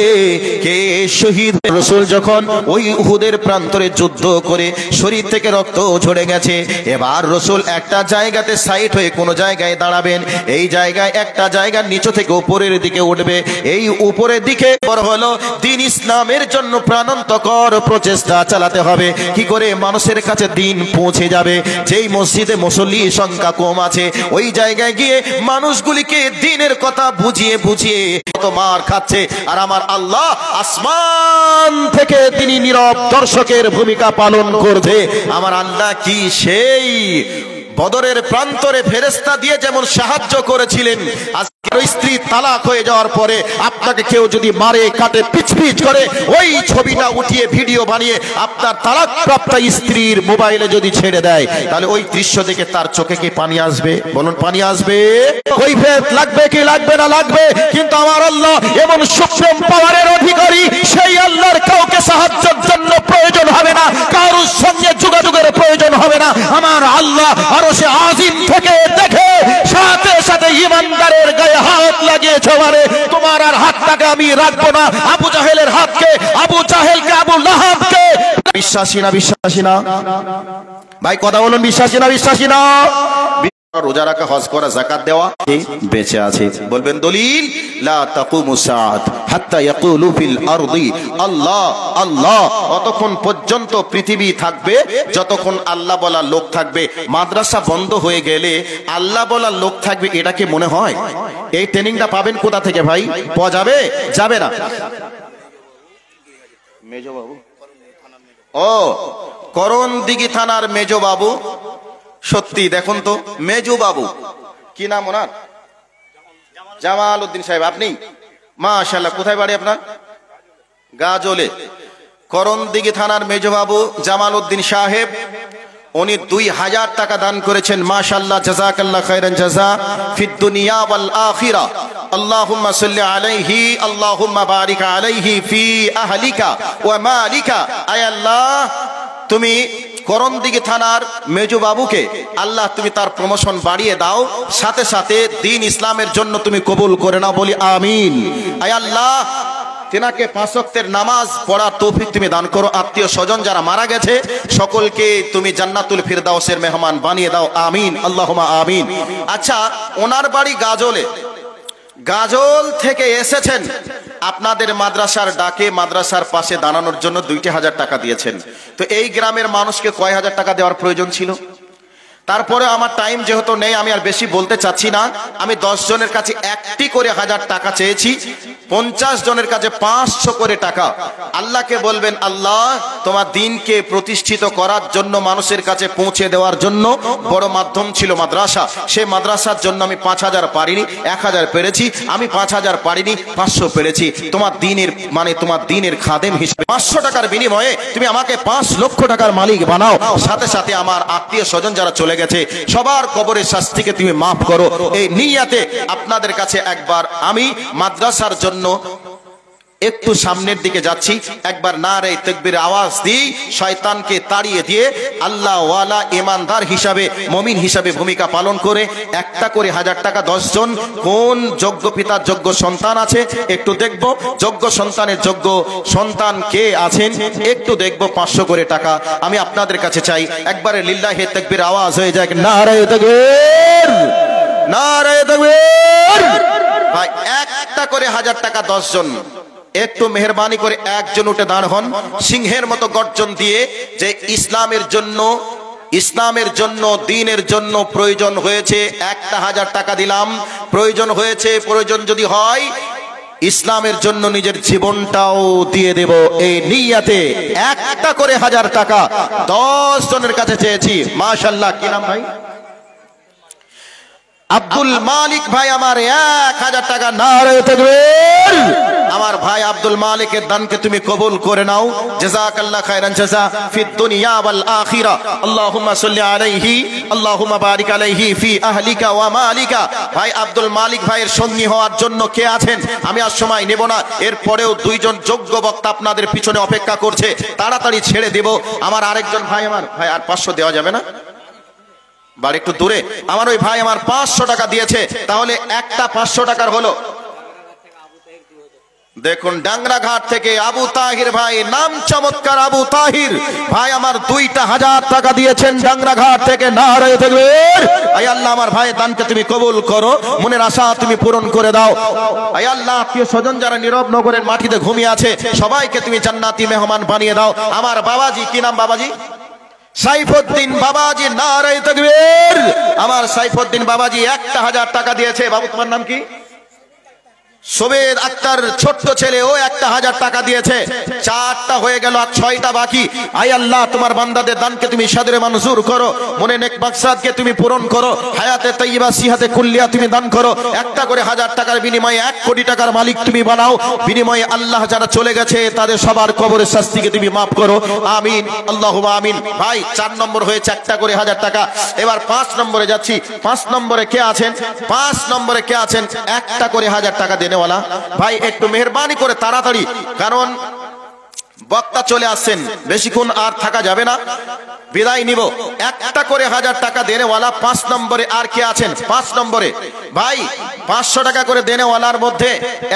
কে শহীদ? রাসূল যখন ওই উহুদের প্রান্তরে যুদ্ধ করে শরীর থেকে রক্ত ঝরে গেছে, এবার রাসূল একটা জায়গাতে সাইড হয়ে কোন জায়গায় দাঁড়াবেন। এই জায়গায় একটা জায়গার নিচে থেকে উপরের দিকে উঠবে। এই উপরের দিকে বড় হলো দ্বীন ইসলামের জন্য প্রাণান্তকর প্রচেষ্টা চালাতে হবে। কি করে মানুষের কাছে দ্বীন পৌঁছে যাবে? যেই মসজিদে মুসল্লি সংখ্যা কম আছে ওই জায়গায় গিয়ে মানুষগুলিকে দ্বীনের কথা বুঝিয়ে বুঝিয়ে কত মার খাচ্ছে, আর আমার আল্লাহ আসমান থেকে তিনি নীরব দর্শকের ভূমিকা পালন করছে। আমার আল্লাহ কি সেই বদরের প্রান্তরে ফেরেশতা দিয়ে যেমন সাহায্য করেছিলেন, আজকে স্ত্রী তালাক হয়ে যাওয়ার পরে আপনাকে কেউ যদি মারে কাটে পিচপিচ করে ওই ছবিটা উঠিয়ে ভিডিও বানিয়ে আপনার তালাক প্রাপ্ত স্ত্রীর মোবাইলে যদি ছেড়ে দেয়, তাহলে ওই দৃশ্য দেখে তার চোখে কি পানি আসবে? বলুন পানি আসবে? কৈফিয়ত লাগবে কি লাগবে না? লাগবে। কিন্তু আমার আল্লাহ এমন সুপ্রিম পাওয়ারের অধিকারী, সেই আল্লাহর কাউকে সাহায্যের জন্য প্রয়োজন হবে না, কারোর সঙ্গে যোগাযোগের প্রয়োজন হবে না। আমার আল্লাহ আরশে আজিম থেকে দেখে সাথে সাথে ঈমানদারের গায়ে হাত লাগিয়েছে, মানে তোমার আর হাতটাকে আমি রাখবো না। আবু জাহেলের হাতকে, আবু জাহেলকে, আবু লাহাবকে। বিশ্বাসী না? বিশ্বাসী না ভাই? কথা বলুন, বিশ্বাসী না? বিশ্বাসী না? রোজা রাখা, হজ করা, যাকাত দেওয়া বেঁচে আছে। বলবেন দলিল, লা তাকুমু সাআত হাত্তা ইয়াকুলু ফিল আরদি আল্লাহ আল্লাহ। অতক্ষণ পর্যন্ত পৃথিবী থাকবে যতক্ষণ আল্লাহ বলা লোক থাকবে। মাদ্রাসা বন্ধ হয়ে গেলে আল্লাহ বলা লোক থাকবে, এটা কি মনে হয়? এই ট্রেনিংটা পাবেন কোথা থেকে ভাই? পাওয়া যাবে? যাবে না। মেজো বাবু, ও করণদিঘি থানার মেজো বাবু, সত্যি দেখুন তো মেজু বাবু, কি নাম ওনার? জামাল উদ্দিন সাহেব। আপনি মাশাআল্লাহ, কোথায় বাড়ি আপনার? গাজলে। করণদিঘি থানার মেজু বাবু জামাল উদ্দিন সাহেব, উনি 2000 টাকা দান করেছেন। মাশাআল্লাহ, জাযাকাল্লাহ খায়রান জাযা ফিদ দুনিয়া ওয়াল আখিরা। আল্লাহুম্মা সাল্লি আলাইহি, আল্লাহুম্মা বারিক আলাইহি ফি আহলিকা ওয়া মালিকা। আয় আল্লাহ, তুমি করণদিঘি থানার মেজু বাবুকে আল্লাহ তুমি তার প্রমোশন বাড়িয়ে দাও, সাথে সাথে দ্বীন ইসলামের জন্য তুমি কবুল করে নাও, বলি আমিন। আয় আল্লাহ, তিনাকে 5 ওয়াক্তের নামাজ পড়ার তৌফিক তুমি দান করো। আত্মীয় স্বজন যারা মারা গেছে সকলকে তুমি জান্নাতুল ফিরদাউসের মেহমান বানিয়ে দাও, আমিন আল্লাহুম্মা আমিন। আচ্ছা, ওনার বাড়ি গাজলে, গাজল থেকে এসেছেন আপনাদের মাদ্রাসার ডাকে, মাদ্রাসার পাশে দাঁড়ানোর জন্য 2000 টাকা দিয়েছেন। তো এই গ্রামের মানুষকে কয় হাজার টাকা দেওয়ার প্রয়োজন ছিল? তারপরে আমার টাইম যেহেতু নেই, আমি আর বেশি বলতে চাচ্ছি না। আমি 10 জনের কাছে একটি করে 1000 টাকা চেয়েছি, 50 জনের কাছে 500 করে টাকা। আল্লাহকে বলবেন, আল্লাহ তোমার দ্বীনকে প্রতিষ্ঠিত করার জন্য, মানুষের কাছে পৌঁছে দেওয়ার জন্য বড় মাধ্যম ছিল মাদ্রাসা। সেই মাদ্রাসার জন্য আমি 5000 পারিনি, 1000 পেরেছি। আমি 5000 পারিনি, 500 পেরেছি। তোমার দ্বীনের মানে তোমার দ্বীনের খাদেম হিসেবে 500 টাকার বিনিময়ে তুমি আমাকে 5 লক্ষ টাকার মালিক বানাও। সাথে সাথে আমার আত্মীয় স্বজন যারা চলে গেছে সবার কবরের শাস্তিকে তুমি মাফ করো। এই নিয়াতে আপনাদের কাছে একবার আমি মাদ্রাসার জন্য একটু সামনের দিকে যাচ্ছি, একবার নারে তাকবীর আওয়াজ দিই, শয়তানকে তাড়িয়ে দিয়ে আল্লাহ ওয়ালা ইমানদার হিসাবে, মুমিন হিসাবে ভূমিকা পালন করে একটা করে 1000 টাকা 10 জন কোন যোগ্য পিতার যোগ্য সন্তান আছে একটু দেখব, যোগ্য সন্তানের যোগ্য সন্তান কে আছেন একটু দেখব। 500 করে টাকা আমি আপনাদের কাছে চাই। একবারে লিল্লাহি তাকবীর আওয়াজ হয়ে যায়, নারে তাকবীর, নারে তাকবীর। ভাই একটা করে 1000 টাকা 10 জন, একটু মেহরবানি করে একজন উঠে দাঁড় হন, সিংহের মতো গর্জন দিয়ে, যে ইসলামের জন্য ইসলামের জন্য, দ্বীনের জন্য প্রয়োজন হয়েছে 1000 টাকা দিলাম, প্রয়োজন হয়েছে, প্রয়োজন যদি হয় ইসলামের জন্য নিজের জীবনটাও দিয়ে দেব, এই নিয়তে একটা করে 1000 টাকা 10 জনের কাছে চেয়েছি। মাশাআল্লাহ। কি নাম ভাই? আব্দুল মালিক ভাই আমার 1000 টাকা। নারে তাকবীর। আমার ভাই আব্দুল মালিকের দানকে তুমি কবুল করে নাও। জাযাকাল্লাহ খায়রান জাযা ফিদ দুনিয়া ওয়াল আখিরা। আল্লাহুম্মা সাল্লি আলাইহি আল্লাহুম্মা বারিক আলাইহি ফি আহলিকা ওয়া মালিকা। ভাই আব্দুল মালিক ভাইয়ের সঙ্গী হওয়ার জন্য কে আছেন? আমি আর সময় নেব না, এরপরেও 2 জন যোগ্য বক্তা আপনাদের পিছনে অপেক্ষা করছে, তাড়াতাড়ি ছেড়ে দেব। আমার আরেকজন ভাই, আমার ভাই আর 500 দেওয়া যাবে না? বাড়ি একটু দূরে। আমার ওই ভাই আমার 500 টাকা দিয়েছে, তাহলে একটা 500 টাকার হলো। দেখুন ডাংরাঘাট থেকে আবু তাহির ভাই, নাম চমৎকার আবু তাহির ভাই আমার 2000 টাকা দিয়েছেন ডাংরাঘাট থেকে। নারে তাকবীর। আয় আল্লাহ আমার ভাই দানকে তুমি কবুল করো, মনের আশা তুমি পূরণ করে দাও। আয় আল্লাহ আত্মীয় স্বজন যারা নীরব নগরের মাটিতে ঘুমিয়ে আছে সবাইকে তুমি জান্নাতি মেহমান বানিয়ে দাও। আমার বাবাজি, কি নাম বাবাজি? সাইফুদ্দিন বাবাজি। নারে তাকবীর। আমার সাইফুদ্দিন বাবাজি 1000 টাকা দিয়েছে। বাবু তোমার নাম কি? সুবেদ আক্তার ছোট্ট ছেলে, ও 1000 টাকা দিয়েছে। 4টা হয়ে গেল, আর 6টা বাকি। আয় আল্লাহ তোমার বান্দাদের দানকে তুমি সাদরে মঞ্জুর করো, মনে নেক মাকসাদকে তুমি পূরণ করো, হায়াতে তাইয়্যিবা সিহাতে কুল্লিয়া তুমি দান করো। একটা করে 1000 টাকার বিনিময়ে 1 কোটি টাকার মালিক তুমি বানাও। বিনিময়ে আল্লাহ যারা চলে গেছে তাদের সবার কবরের শাস্তিকে তুমি মাফ করো। আমিন আল্লাহুম্মা আমিন। ভাই 4 নম্বর হয়েছে, একটা করে 1000 টাকা। এবার 5 নম্বরে যাচ্ছি। 5 নম্বরে কে আছেন? 5 নম্বরে কে আছেন? একটা করে 1000 টাকা দেনেওয়ালা ভাই একটু মেহেরবানি করে তাড়াতাড়ি, কারণ বক্তা চলে আসছেন, বেশিক্ষণ আর থাকা যাবে না, বিদায় নিব। একটা করে 1000 টাকা দেনেওয়ালা 5 নম্বরে আর কে আছেন? 5 নম্বরে ভাই 500 টাকা করে দেনেওয়ালার মধ্যে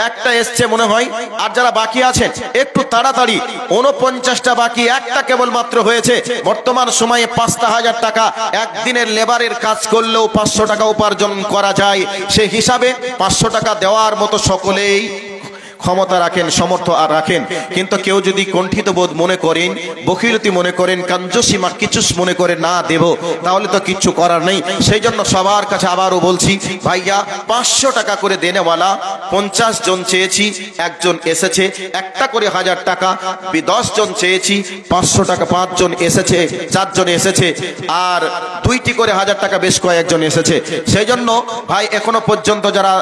একটা এসছে মনে হয়, আর যারা বাকি আছেন একটু তাড়াতাড়ি। 49টা বাকি, একটা কেবলমাত্র হয়েছে। বর্তমান সময়ে 5000 টাকা একদিনের লেবারের কাজ করলেও 500 টাকা উপার্জন করা যায়। সেই হিসাবে 500 টাকা দেওয়ার মতো সকলেই ক্ষমতা রাখেন, সমর্থ আর রাখেন। কিন্তু কেউ যদি কণ্ঠিত বোধ মনে করেন, বখিলতি মনে করেন, কাঞ্জসি মাকিচুস মনে করে না দেব, তাহলে তো কিচ্ছু করার নেই। সেই জন্য সবার কাছে আবারও বলছি, ভাইয়া 500 টাকা করে দেনেওয়ালা 50 জন চেয়েছি, একজন এসেছে। একটা করে 1000 টাকা 10 জন চেয়েছি, 500 টাকা 5 জন এসেছে, 4 জন এসেছে, আর 2টি করে 1000 টাকা বেশ কয়েকজন এসেছে। সেই জন্য ভাই এখনো পর্যন্ত যারা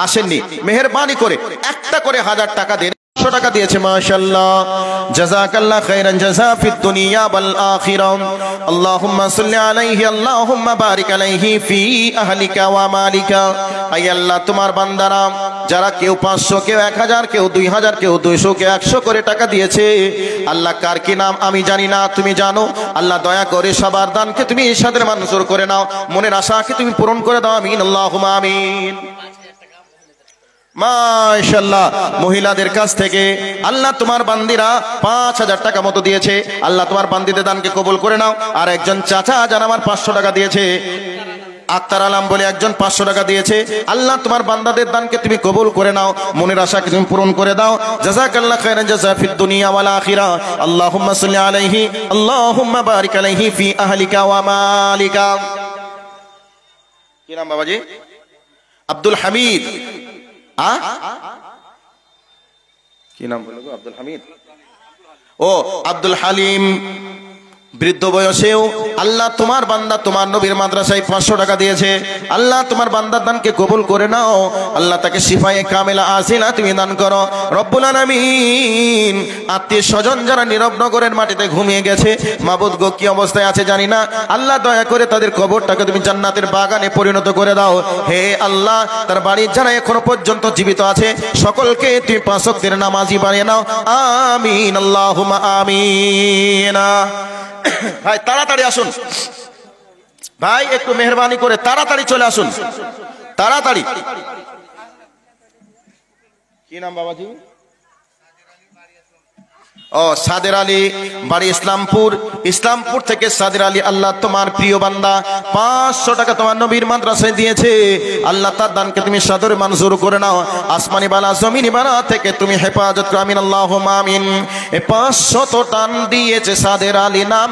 আসেননি, মেহেরবানি করে একটা করে 1000 টাকা দেন। 100 টাকা দিয়েছে। মাশাআল্লাহ। জাযাকাল্লাহ খায়রান জাযা ফিদ দুনিয়া ওয়াল আখিরা। আল্লাহুম্মা সাল্লি আলাইহি আল্লাহুম্মা বারিক আলাইহি ফি আহলিকা ওয়া মালিকা। আয় আল্লাহ তোমার বান্দারা যারা কেউ 500, কেউ 1000, কেউ 2000, কেউ 200, কেউ 100 করে টাকা দিয়েছে, আল্লাহ কার কি নাম আমি জানি না, তুমি জানো। আল্লাহ দয়া করে সবার দানকে তুমি ইরশাদের মঞ্জুর করে নাও, মনের আশাকে তুমি পূরণ করে দাও। আমিন আল্লাহুম্মা আমিন। মাশাআল্লাহ। মহিলাদের কাছ থেকে আল্লাহ তোমার বান্দিরা 5000 টাকা মতো দিয়েছে, আল্লাহ তোমার বান্দিদের দানকে কবুল করে নাও। আর একজন চাচা যারা আমার 500 টাকা দিয়েছে, আক্তার আলম বলে একজন 500 টাকা দিয়েছে, আল্লাহ তোমার বান্দাদের দানকে তুমি কবুল করে নাও, মনের আশাকে তুমি পূরণ করে দাও। জাযাকাল্লাহ খায়রান জাযা ফিদ দুনিয়া ওয়াল আখিরা। আল্লাহুম্মা সাল্লি আলাইহি আল্লাহুম্মা বারিক আলাইহি ফি আহলিকা ওয়া মালিকা। কি নাম বাবাজি? আব্দুল হামিদ। কি নাম বলবো? আব্দুল হামিদ। ও আব্দুল হালিম। বৃদ্ধ বয়সেও আল্লাহ তোমার বান্দা তোমার নবীর মাদ্রাসায় 500 টাকা দিয়েছে, আল্লাহ তোমার বান্দার দানকে কবুল করে নাও। আল্লাহ তাকে শিফায়ে কামিলা আজিলা তুমি দান করো রব্বুল আলামিন। আত্মীয় স্বজন যারা নীরব নগরের মাটিতে ঘুমিয়ে গেছে, মাবুদ গো কি অবস্থায় আছে জানি না, আল্লাহ দয়া করে তাদের কবরটাকে তুমি জান্নাতের বাগানে পরিণত করে দাও। হে আল্লাহ তার বাড়ির যারা এখনো পর্যন্ত জীবিত আছে সকলকে তুমি 5 ওয়াক্তের নামাজি বানিয়ে নাও। আমিন আল্লাহুম্মা আমিন। ভাই তাড়াতাড়ি আসুন, ভাই একটু মেহেরবানি করে তাড়াতাড়ি চলে আসুন, তাড়াতাড়ি। কি নাম বাবাজি? ও সাদের আলী বাড়ি ইসলামপুর থেকে সাদের আলী, আল্লাহ তোমার প্রিয় বান্দা 500 টাকা তোমার নবীর মাদ্রাসায় দিয়েছে। আল্লাহ তার দানকে তুমি সাদরে মঞ্জুর করে নাও, আসমানি বালা জমিনি বালা থেকে তুমি হেফাজত করো, আমিন আল্লাহুম্মা আমিন। 500 টান দিয়েছে সাদের আলী নাম,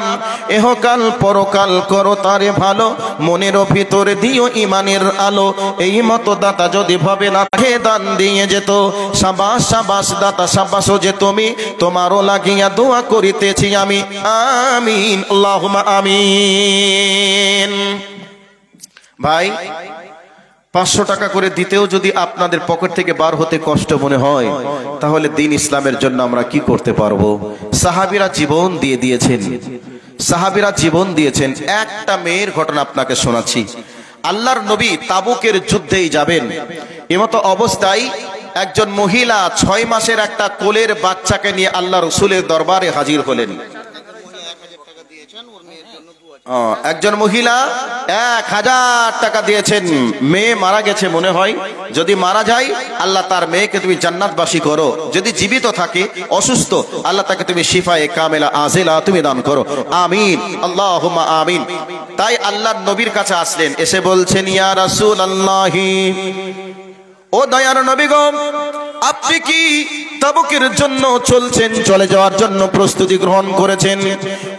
এহকাল পরকাল করো তারে ভালো, মনের ভিতরে দিও ইমানের আলো। এই মতো দাতা যদি ভাবে না থাকে দান দিয়ে যেত, সাবাস সাবাস দাতা সাবাস ও যে তুমি, তোমারও লাগিয়া দোয়া করিতেছি আমি, আমিন আল্লাহুম্মা আমিন। ভাই 500 টাকা করে দিতেও যদি আপনাদের পকেট থেকে বার হতে কষ্ট মনে হয়, তাহলে দ্বীন ইসলামের জন্য আমরা কি করতে পারবো? সাহাবীরা জীবন দিয়ে দিয়েছেন, সাহাবীরা জীবন দিয়েছেন। একটা মেয়ের ঘটনা আপনাকে শোনাচ্ছি। আল্লাহর নবী তাবুকের যুদ্ধেই যাবেন, এমতো অবস্থায় একজন মহিলা 6 মাসের একটা কোলের বাচ্চাকে নিয়ে আল্লাহ রাসূলের দরবারে হাজির হলেন। একজন মহিলা 1000 টাকা দিয়েছেন, মেয়ে মারা গেছে মনে হয়, যদি মারা যায় আল্লাহ তার মেয়েকে তুমি জান্নাতবাসী করো, যদি জীবিত থাকে অসুস্থ আল্লাহ তাকে তুমি শিফায়ে কামেলা আজিলা তুমি দান করো, আমিন আল্লাহুম্মা আমিন। তাই আল্লাহর নবীর কাছে আসলেন, এসে বলছেন ইয়া রাসূলুল্লাহি, ও দয়ার নবী গো, আপনি কি তাবুকের জন্য চলছেন, চলে যাওয়ার জন্য প্রস্তুতি গ্রহণ করেছেন?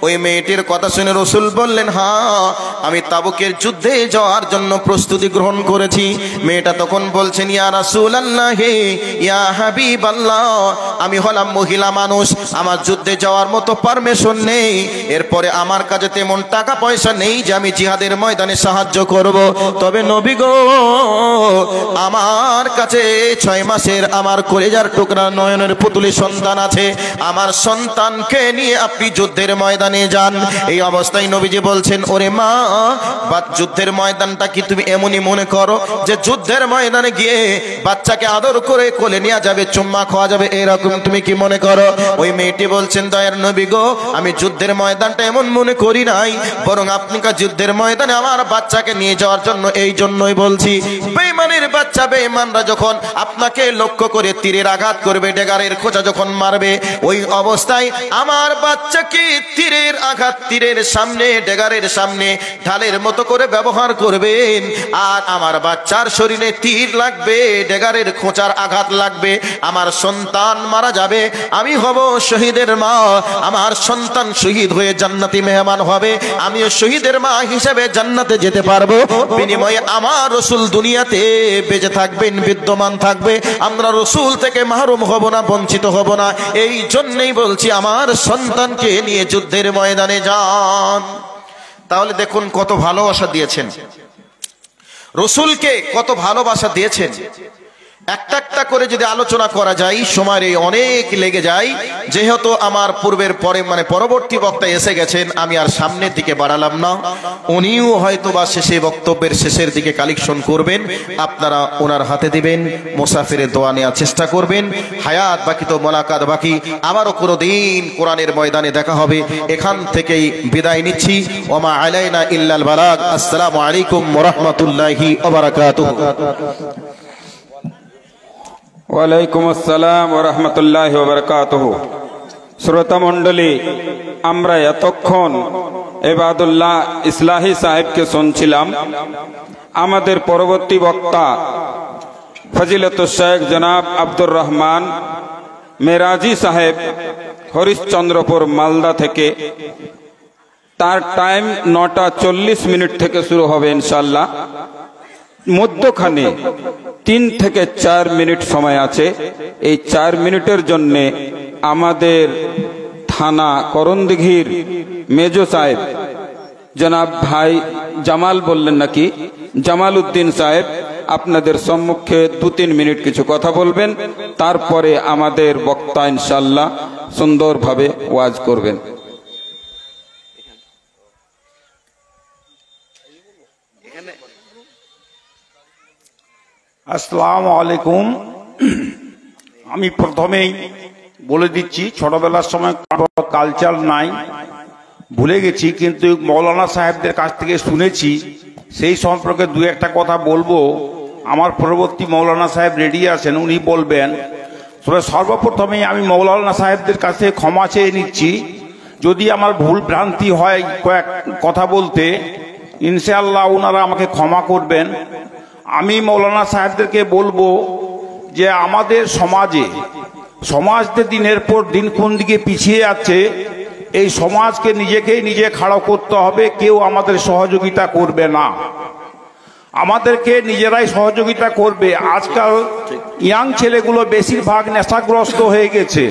ওই মেয়েটির কথা শুনে রাসূল বললেন, হ্যাঁ আমি তাবুকের যুদ্ধে যাওয়ার জন্য প্রস্তুতি গ্রহণ করেছি। মেয়েটা তখন বলছেন, ইয়া রাসূলুল্লাহ ইয়া হাবিবাল্লাহ, আমি হলাম মহিলা মানুষ, আমার যুদ্ধে যাওয়ার মতো পারমিশন নেই, এরপরে আমার কাছে তেমন টাকা পয়সা নেই যে আমি জিহাদের ময়দানে সাহায্য করব। তবে নবী গো, আমার কাছে 6 মাসের আমার কলেজার টুকরা নয়নের পুতুলি সন্তান আছে, আমার সন্তানকে নিয়ে আপনি যুদ্ধের ময়দানে যান। এই অবস্থায় নবীজি বলছেন, ওরে মা, যুদ্ধের ময়দানটা কি তুমি এমনই মনে করো যে যুদ্ধের ময়দানে গিয়ে বাচ্চাকে আদর করে কোলে নেওয়া যাবে, চুম্মা খাওয়া যাবে, এরকম তুমি কি মনে করো? ওই মেয়েটি বলছেন, দয়ার নবী গো, আমি যুদ্ধের ময়দানটা এমন মনে করি নাই, বরং আপনি যুদ্ধের ময়দানে আমার বাচ্চাকে নিয়ে যাওয়ার জন্য এই জন্যই বলছি। বেঈমানের বাচ্চা, বেঈমানরা যখন আপনাকে লক্ষ্য করে তীরের আঘাত করবে, ডেগারের খোঁচা যখন মারবে, ওই অবস্থায় আমার বাচ্চাকে তীরের আঘাত, তীরের সামনে, ডেগারের সামনে ঢালের মতো করে ব্যবহার করবেন। আর আমার বাচ্চার শরীরে তীর লাগবে, ডেগারের খোঁচার আঘাত লাগবে, আমার সন্তান মারা যাবে, আমি হব শহীদের মা, আমার সন্তান শহীদ হয়ে জান্নাতি মেহমান হবে, আমিও শহীদের মা হিসেবে জান্নাতে যেতে পারবো। বিনিময়ে আমার রাসূল দুনিয়াতে বেঁচে থাকবেন, বিদ্যমান থাকবে, আমরা রাসূল থেকে মাহরুম হব না, বঞ্চিত হব না। এই জন্যই বলছি আমার সন্তানকে নিয়ে যুদ্ধের ময়দানে যান। তাহলে দেখুন কত ভালোবাসা দিয়েছেন, রাসূলকে কত ভালোবাসা দিয়েছেন। একটা একটা করে যদি আলোচনা করা যায় সময়ের অনেক লেগে যায়। যেহেতু আমার পূর্বের পরবর্তী বক্তা এসে গেছেন, আমি আর সামনের দিকে বাড়ালাম না। উনিও হয়তো বা শেষে বক্তব্যের শেষের দিকে কালেকশন করবেন, আপনারা ওনার হাতে দিবেন, মুসাফিরের দোয়া নেওয়ার চেষ্টা করবেন। হায়াত বাকি তো মোলাকাত বাকি, আবারও কোনো দিন কোরআনের ময়দানে দেখা হবে। এখান থেকেই বিদায় নিচ্ছি। ওমা আলাইনা ইল্লাল বালাগ। আসসালামু আলাইকুম ওয়া রাহমাতুল্লাহি ওয়া বারাকাতুহু। ওয়ালাইকুম আসসালাম ওয়া রাহমাতুল্লাহি ওয়া বারাকাতুহু। শ্রোতা মণ্ডলী, আমরা এতক্ষণ ইবাদুল্লাহ ইসলাহি সাহেবকে শুনছিলাম। আমাদের পরবর্তী বক্তা ফজিলতুল শেখ জনাব আব্দুর রহমান মেরাজি সাহেব, হরিশ্চন্দ্রপুর মালদা থেকে। তার টাইম 9:40 থেকে শুরু হবে ইনশাআল্লাহ। মধ্যখানে 3 থেকে 4 মিনিট সময় আছে। এই 4 মিনিটের জন্য আমাদের থানা করণদিঘির মেজো সাহেব জনাব ভাই জামাল বললেন নাকি, জামাল উদ্দিন সাহেব আপনাদের সম্মুখে 2-3 মিনিট কিছু কথা বলবেন। তারপরে আমাদের বক্তা ইনশাআল্লাহ সুন্দরভাবে ওয়াজ করবেন। আসসালামু আলাইকুম। আমি প্রথমেই বলে দিচ্ছি, ছোটবেলার সময় কালচার নাই, ভুলে গেছি, কিন্তু মৌলানা সাহেবদের কাছ থেকে শুনেছি, সেই সম্পর্কে 2-1 কথা বলবো। আমার পরবর্তী মৌলানা সাহেব রেডি আছেন, উনি বলবেন। তবে সর্বপ্রথমে আমি মৌলানা সাহেবদের কাছে ক্ষমা চেয়ে নিচ্ছি, যদি আমার ভুল ভ্রান্তি হয় কয়েক কথা বলতে, ইনশাআল্লাহ ওনারা আমাকে ক্ষমা করবেন। আমি মৌলানা সাহেবদেরকে বলবো যে আমাদের সমাজে দিনের পর দিন কোন দিকে পিছিয়ে যাচ্ছে, এই সমাজকে নিজে খাড়া করতে হবে, কেউ আমাদের সহযোগিতা করবে না, আমাদেরকে নিজেরাই সহযোগিতা করবে। আজকাল ইয়াং ছেলেগুলো বেশিরভাগ নেশাগ্রস্ত হয়ে গেছে।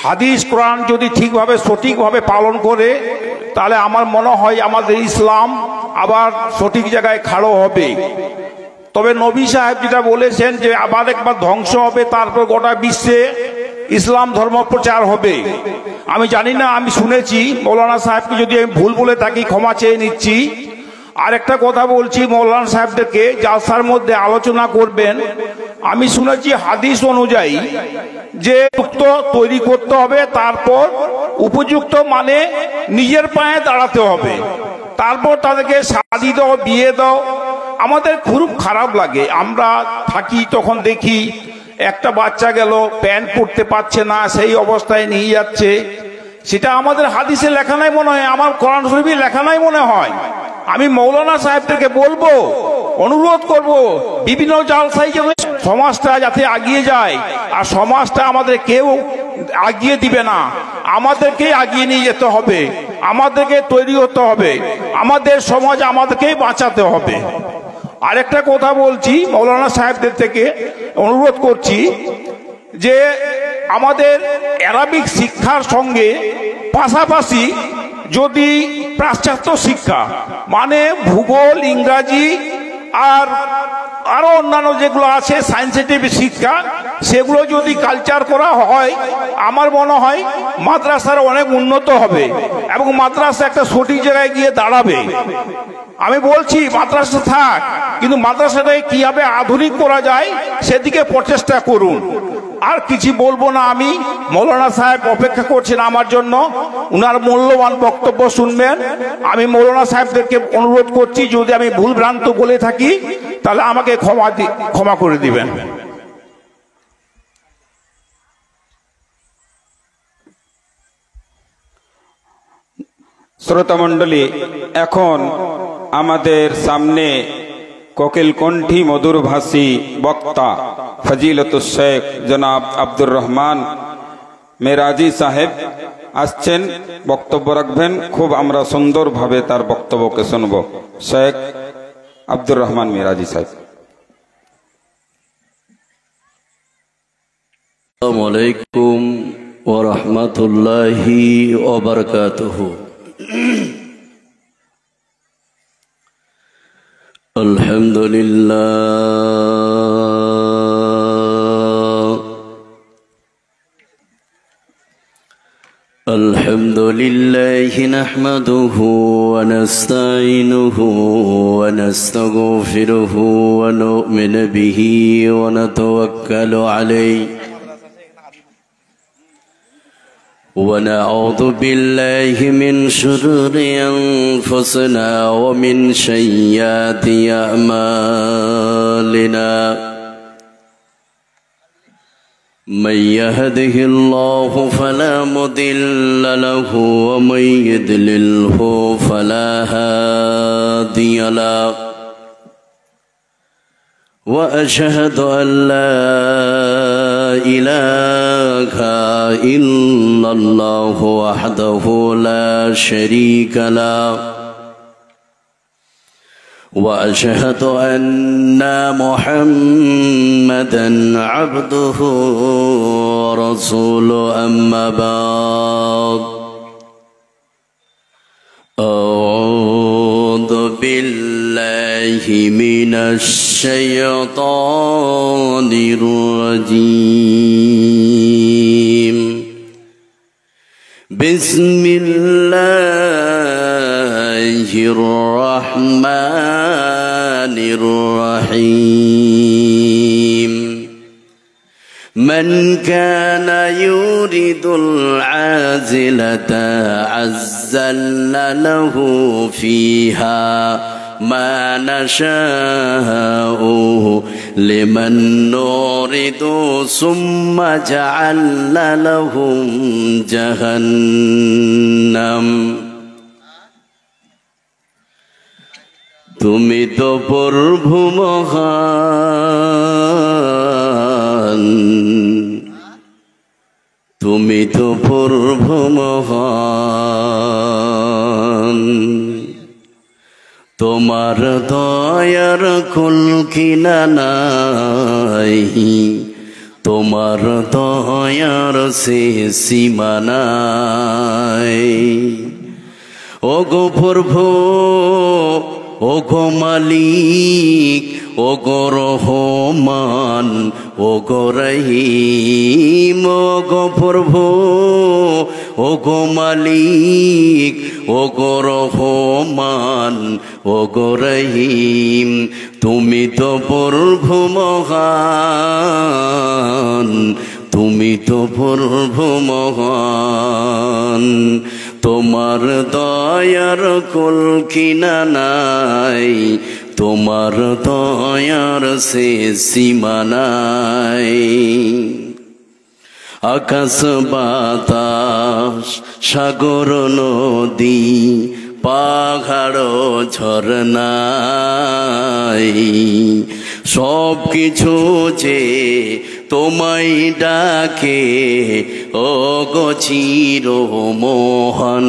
হাদিস কোরআন যদি ঠিকভাবে সঠিকভাবে পালন করে, তাহলে আমার মনে হয় আমাদের ইসলাম আবার সঠিক জায়গায় খাড়ো হবে। তবে নবী সাহেব যেটা বলেছেন যে আবার একবার ধ্বংস হবে, তারপর গোটা বিশ্বে ইসলাম ধর্ম প্রচার হবে। আমি জানি না, আমি শুনেছি, মৌলানা সাহেবকে যদি আমি ভুল বলে থাকি ক্ষমা চেয়ে নিচ্ছি। আর একটা কথা বলছি মৌলানা সাহেবদেরকে, জালসার মধ্যে আলোচনা করবেন, আমি শুনেছি হাদিস অনুযায়ী যে তৈরি করতে হবে, তারপর উপযুক্ত মানে নিজের পায়ে দাঁড়াতে হবে, তারপর তাদেরকে শাদী দাও, বিয়ে দাও। আমাদের খুব খারাপ লাগে, আমরা থাকি তখন দেখি একটা বাচ্চা গেল, প্যান্ট পরতে পারছে না, সেই অবস্থায় নিয়ে যাচ্ছে। সেটা আমাদের হাদিসে লেখা নাই মনে হয়, আমার কোরআন শরীফে লেখা নাই মনে হয়। আমি মৌলানা সাহেবদেরকে বলবো, অনুরোধ করব, বিভিন্ন জালসায় যেন সমাজটা যাতে আগিয়ে যায়, আর সমাজটা আমাদের কেউ আগিয়ে দিবে না, আমাদেরকেই আগিয়ে নিয়ে যেতে হবে, আমাদেরকে তৈরি হতে হবে, আমাদের সমাজ আমাদেরকেই বাঁচাতে হবে। আরেকটা কথা বলছি, মৌলানা সাহেবদের থেকে অনুরোধ করছি যে আমাদের অ্যারাবিক শিক্ষার সঙ্গে পাশাপাশি যদি পাশ্চাত্য শিক্ষা মানে ভূগোল, ইংরাজি আর আরো অন্যান্য যেগুলো আছে সায়েন্সিটিভ শিক্ষা, সেগুলো যদি কালচার করা হয়, আমার মনে হয় মাদ্রাসার অনেক উন্নত হবে এবং মাদ্রাসা একটা সঠিক জায়গায় গিয়ে দাঁড়াবে। আমি বলছি মাদ্রাসা থাক, কিন্তু মাদ্রাসাটাকে কিভাবে আধুনিক করা যায় সেদিকে প্রচেষ্টা করুন। আর কিছু বলবো না আমি, মৌলানা সাহেব অপেক্ষা করছেন আমার জন্য, উনার মূল্যবান বক্তব্য শুনবেন। আমি মৌলানা সাহেবদেরকে অনুরোধ করছি, যদি আমি ভুল ভ্রান্ত বলে থাকি তাহলে আমাকে ক্ষমা করে দিবেন। শ্রোতা মণ্ডলী, এখন আমাদের সামনে কোকিল কণ্ঠী মধুরভাষী বক্তা ফজিলতুল শেখ জনাব আব্দুর রহমান মেরাজি সাহেব আসছেন, বক্তব্য রাখবেন। খুব আমরা সুন্দরভাবে তার বক্তব্যকে শুনব। শেখ আব্দুর রহমান মেরাজি সাহেব। আসসালামু আলাইকুম ওয়া রাহমাতুল্লাহি ওয়া বারাকাতুহু। আলহামদুলিল্লাহি নাহমাদুহু ওয়া নাস্তাঈনুহু ওয়া নাস্তাগফিরুহু ওয়া নু'মিনু বিহি ওয়া নাতাওয়াক্কালু আলাইহি ونعوذ بالله من شرور أنفسنا ومن سيئات أعمالنا من يهده الله فلا مضل له ومن يضلله فلا هادي له وأشهد أن لا إله إلا الله وحده لا شريك له وأشهد أن محمدا عبده ورسوله أما بعد أعوذ بالله من الشيطان الرجيم بسم الله الرحمن الرحيم من كان يريد العاجلة عجلنا له فيها ما نشاء لمن نريد ثم جعلنا لهم جهنم তুমি তো প্রভু মহান, তুমি তো প্রভু মহান, তোমার দয়ার কুল কিনারা নাই, তোমার দয়ার শেষ সীমা নাই। ওগো প্রভু, ওগো মালিক, ওগো রহমান, ওগো রহিম, ওগো প্রভু, ওগো মালিক, ওগো রহমান, ওগো রহিম, তুমি তো প্রভু মহান, তুমি তো প্রভু মহান, তোমার দয়ার কুল কিনারা নাই, তোমার দয়ার শেষ সীমা নাই। আকাশ বাতাস সাগর নদী পাহাড় ঝরনাই সব কিছু যে তোমায় ডাকে ও গো চির মোহন।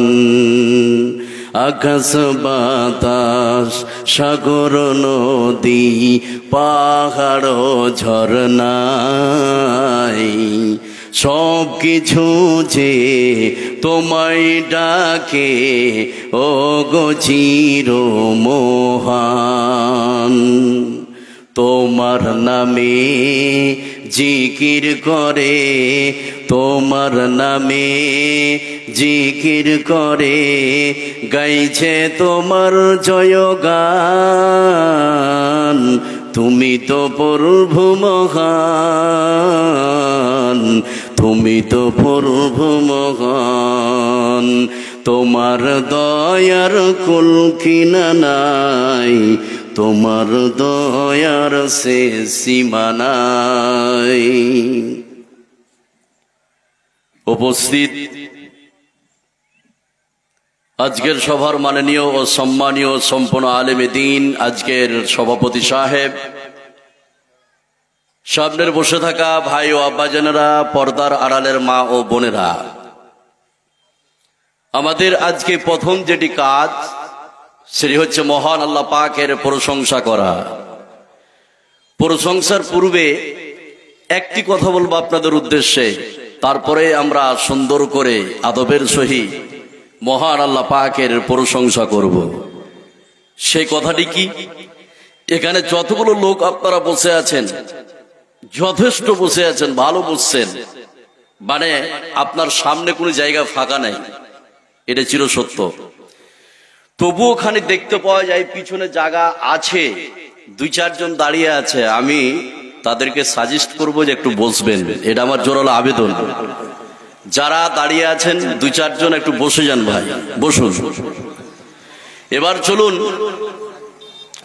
আকাশ বাতাস সাগর নদী পাহাড় ঝরনাই সব কিছু যে তোমায় ডাকে ও গো চির মোহন। তোমার নামে জিকির করে, তোমার নামে জিকির করে, গাইছে তোমার জয়গান। তুমি তো প্রভু মহান, তুমি তো প্রভু মহান, তোমার দয়ার কুল কিনারা নাই, তোমার দয়ার শেষ সীমা নাই। উপস্থিত আজকের সভার মাননীয় ও সম্মানীয় সম্পন্ন আলেমে দ্বীন, আজকের সভাপতি সাহেব, সামনের বসে থাকা ভাই ও আব্বাজানেরা, পর্দার আড়ালের মা ও বোনেরা, আমাদের আজকে প্রথম যেটি কাজ সেটি হচ্ছে মহান আল্লাহ পাকের প্রশংসা করা। প্রশংসার পূর্বে একটি কথা বলবো আপনাদের উদ্দেশ্যে, তারপরে আমরা সুন্দর করে আদবের সহিত মহান আল্লাহ পাকের প্রশংসা করব। সেই কথাটি কি, এখানে যতগুলো লোক আপনারা বসে আছেন, যথেষ্ট বসে আছেন, ভালো বসছেন, মানে আপনার সামনে কোনো জায়গা ফাঁকা নাই, এটা চিরসত্য। তবুও ওখানে দেখতে পাওয়া যায় পিছনে জায়গা আছে, দুই চারজন দাঁড়িয়ে আছে, আমি তাদেরকে সাজেস্ট করবো যে একটু বসবেন, এটা আমার জোরালো আবেদন। যারা দাঁড়িয়ে আছেন দুই চারজন একটু বসে যান ভাই, বসুন। এবার চলুন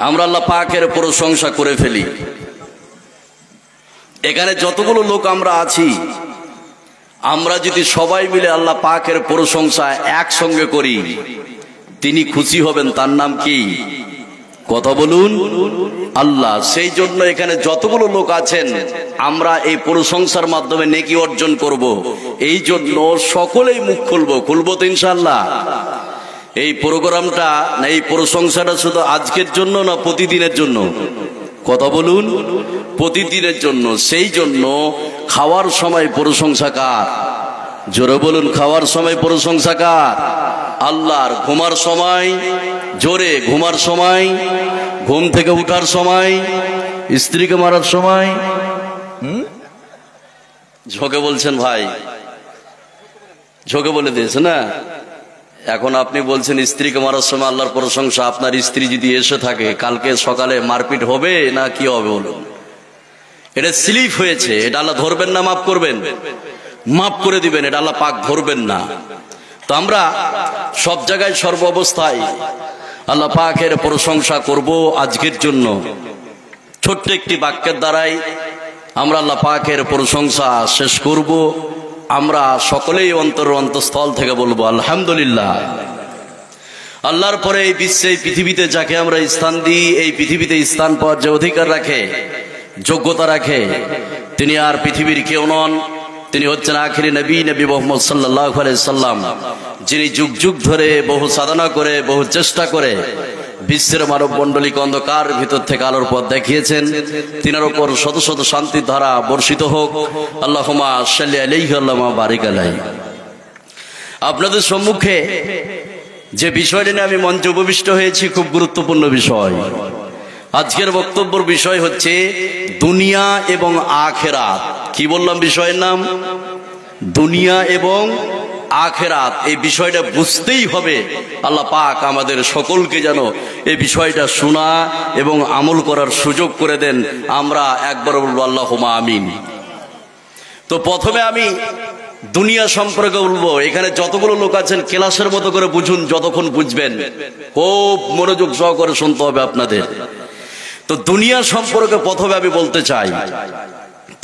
আমরা আল্লাহ পাকের প্রশংসা করে ফেলি। এখানে যতগুলো লোক আমরা আছি, আমরা যদি সবাই মিলে আল্লাহ পাকের প্রশংসা একসঙ্গে করি, তিনি খুশি হবেন। তার নাম কি? কথা বলুন, আল্লাহ। সেই জন্য এখানে যতগুলো লোক আছেন, আমরা এই প্রশংসার মাধ্যমে নেকি অর্জন করব। এই জন্য সকলেই মুখ খুলবো তো ইনশাআল্লাহ। এই প্রোগ্রামটা, এই প্রশংসাটা শুধু আজকের জন্য না প্রতিদিনের জন্য? কথা বলুন, প্রতিদিনের জন্য। সেই জন্য খাওয়ার সময় প্রশংসা কার? জোরে বলুন, খাওয়ার সময় প্রশংসা কার? আল্লাহর। ঘুমার সময়, জোরে, ঘুমার সময়, ঘুম থেকে উঠার সময়, স্ত্রীকে মারার সময়, ঝোঁকে বলছেন ভাই, ঝোঁকে বলে দিয়েছে না। এখন আপনি বলছেন স্ত্রীকে মারার সময় আল্লাহর প্রশংসা। আপনার স্ত্রী যদি এসে থাকে, কালকে সকালে মারপিট হবে না কি হবে বলুন? এটা স্লিপ হয়েছে, এটা আল্লাহ ধরবেন না মাফ করবেন? মাফ করে দিবেন, এটা আল্লাহ পাক ধরবেন না। তো আমরা সব জায়গায় সর্ব অবস্থায় আল্লাহ পাকের প্রশংসা করব আজকের জন্য। ছোট্ট একটি বাক্যের দ্বারাই আমরা আল্লাহ পাকের প্রশংসা শেষ করব। আমরা সকলেই অন্তঃস্থল থেকে বলবো আলহামদুলিল্লাহ। আল্লাহর পরে এই বিশ্বে, এই পৃথিবীতে যাকে আমরা স্থান দিই, এই পৃথিবীতে স্থান পাওয়ার যে অধিকার রাখে, যোগ্যতা রাখে, তিনি আর পৃথিবীর কেউ নন। তিনি হচ্ছেন আখিরি নবী, নবী মুহাম্মদ সাল্লাল্লাহু আলাইহি সাল্লাম, যিনি যুগ যুগ ধরে বহু সাধনা করে, বহু চেষ্টা করে বিশ্বের মানব মণ্ডলীকে অন্ধকার ভিতর থেকে আলোর পথ দেখিয়েছেন। তিনার উপর শত শত শান্তির ধারা বর্ষিত হোক। আল্লাহুম্মা সাল্লি আলাইহি আল্লাহুম্মা বারিক আলাইহি। আপনাদের সম্মুখে যে বিষয়টি নিয়ে আমি মঞ্চে উপবিষ্ট হয়েছি, খুব গুরুত্বপূর্ণ বিষয়। আজকের বক্তব্যের বিষয় হচ্ছে দুনিয়া এবং আখিরাত। কি বললাম বিষয়ের নাম? দুনিয়া এবং আখিরাত। এই বিষয়টা বুঝতেই হবে। আল্লাহ পাক আমাদের সকলকে যেন এই বিষয়টা শোনা এবং আমল করার সুযোগ করে দেন। আমরা একবার বলবো আল্লাহুম্মা আমিন। তো প্রথমে আমি দুনিয়া সম্পর্কে বলবো। এখানে যতগুলো লোক আছেন ক্লাসের মতো করে বুঝুন, যতক্ষণ বুঝবেন খুব মনোযোগ সহকারে শুনতে হবে আপনাদের। তো দুনিয়া সম্পর্কে প্রথমে আমি বলতে চাই,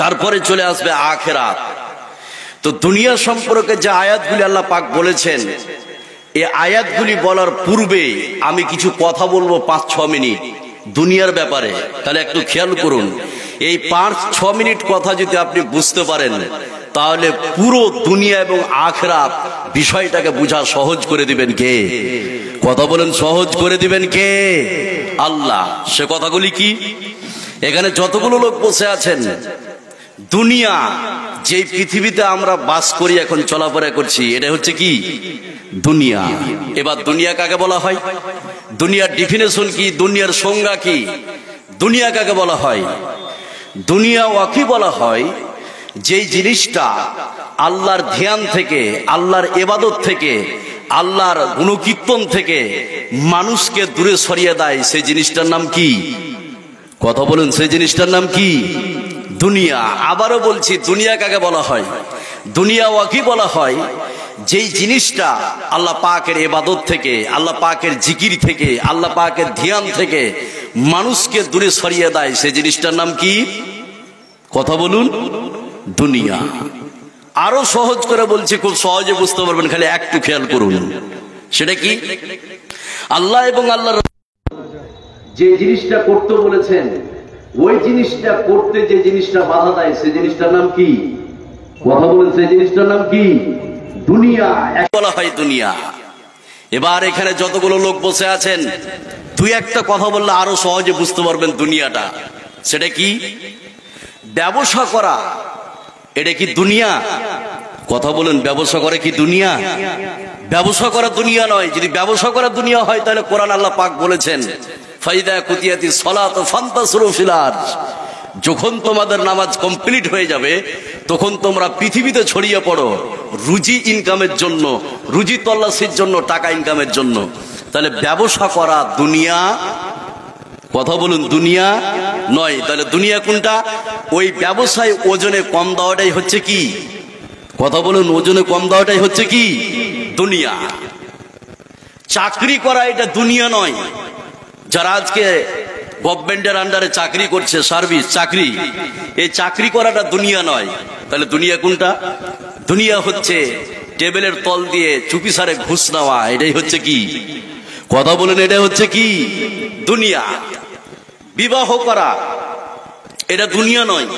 তারপরে চলে আসবে আখিরাত। তো দুনিয়া সম্পর্কে যে আয়াতগুলি আল্লাহ পাক বলেছেন, এই আয়াতগুলি বলার পূর্বে আমি কিছু কথা বলবো 5-6 মিনিট দুনিয়ার ব্যাপারে। তাহলে একটু খেয়াল করুন, এই 5-6 মিনিট কথা যদি আপনি বুঝতে পারেন, তাহলে পুরো দুনিয়া এবং আখিরাত বিষয়টাকে বোঝা সহজ করে দিবেন কে? কথা বলেন, সহজ করে দিবেন কে? আল্লাহ। সে কথাগুলি কি? এখানে যতগুলো লোক বসে আছেন, দুনিয়া যে পৃথিবীতে আমরা বাস করি, এখন চলাফেরা করছি, এটা হচ্ছে কি? দুনিয়া। এবার দুনিয়া কাকে বলা হয়? দুনিয়ার ডেফিনেশন কি? দুনিয়ার সংজ্ঞা কি? দুনিয়া কাকে বলা হয়? দুনিয়া ওয়াকি বলা হয় যেই জিনিসটা আল্লাহর ধ্যান থেকে, আল্লাহর ইবাদত থেকে, আল্লাহর গুণকীর্তন থেকে মানুষকে দূরে সরিয়ে দেয়, সেই জিনিসটার নাম কি? কথা বলুন, সেই জিনিসটার নাম কি? দুনিয়া। আবারও বলছি, দুনিয়া কাকে বলা হয়? দুনিয়া ওয়াকি বলা হয় যেই জিনিসটা আল্লাহ পাকের ইবাদত থেকে, আল্লাহ পাকের জিকির থেকে, আল্লাহ পাকের ধ্যান থেকে মানুষকে দূরে সরিয়ে দেয়, সেই জিনিসটার নাম কি? কথা বলুন, দুনিয়া। আরো সহজ করে বলছি, খুব সহজে বুঝতে পারবেন, খালি একটু খেয়াল করুন। সেটা কি? আল্লাহ এবং আল্লাহর যে জিনিসটা করতে বলেছেন, ওই জিনিসটা করতে যে জিনিসটা বাধা দেয়, সেই জিনিসটার নাম কি? কথা বলেন, সেই জিনিসটার নাম কি? দুনিয়া। বলা হয় দুনিয়া। এবার এখানে যতগুলো লোক বসে আছেন, দুই একটা কথা বললে আরো সহজে বুঝতে পারবেন দুনিয়াটা। সেটা কি? ব্যবসা করা, এটা কি দুনিয়া? কথা বলেন, ব্যবসা করে কি দুনিয়া? ব্যবসা করা দুনিয়া নয়। যদি ব্যবসা করা দুনিয়া হয়, তাহলে কোরআন আল্লাহ পাক বলেছেন, ফাইদা কুতিয়াতি সালাত ফান্তাসিরু ফিল আরদ, যখন তোমাদের নামাজ কমপ্লিট হয়ে যাবে, তখন তোমরা পৃথিবীতে ছড়িয়ে পড়ো রুজি ইনকামের জন্য, রুজি তল্লাশির জন্য, টাকা ইনকামের জন্য। তাহলে ব্যবসা করা দুনিয়া? কথা বলুন, দুনিয়া নয়। তাহলে দুনিয়া কোনটা? ওই ব্যবসায় ওজনে কম দেওয়াটাই হচ্ছে কি? কথা বলুন, ওজনে কম দেওয়াটাই হচ্ছে কি? দুনিয়া। চাকরি করা এটা দুনিয়া নয়। যারা আজকে গভর্নমেন্টের আন্ডারে চাকরি করছে, সার্ভিস চাকরি, এই চাকরি করাটা দুনিয়া নয়। তাহলে দুনিয়া কোনটা? দুনিয়া হচ্ছে টেবিলের তল দিয়ে চুপিসারে ঘুষ নেওয়া, এটাই হচ্ছে কি? কথা বলেন, এটা হচ্ছে কি? দুনিয়া। বিবাহ করা, এটা দুনিয়া নয়।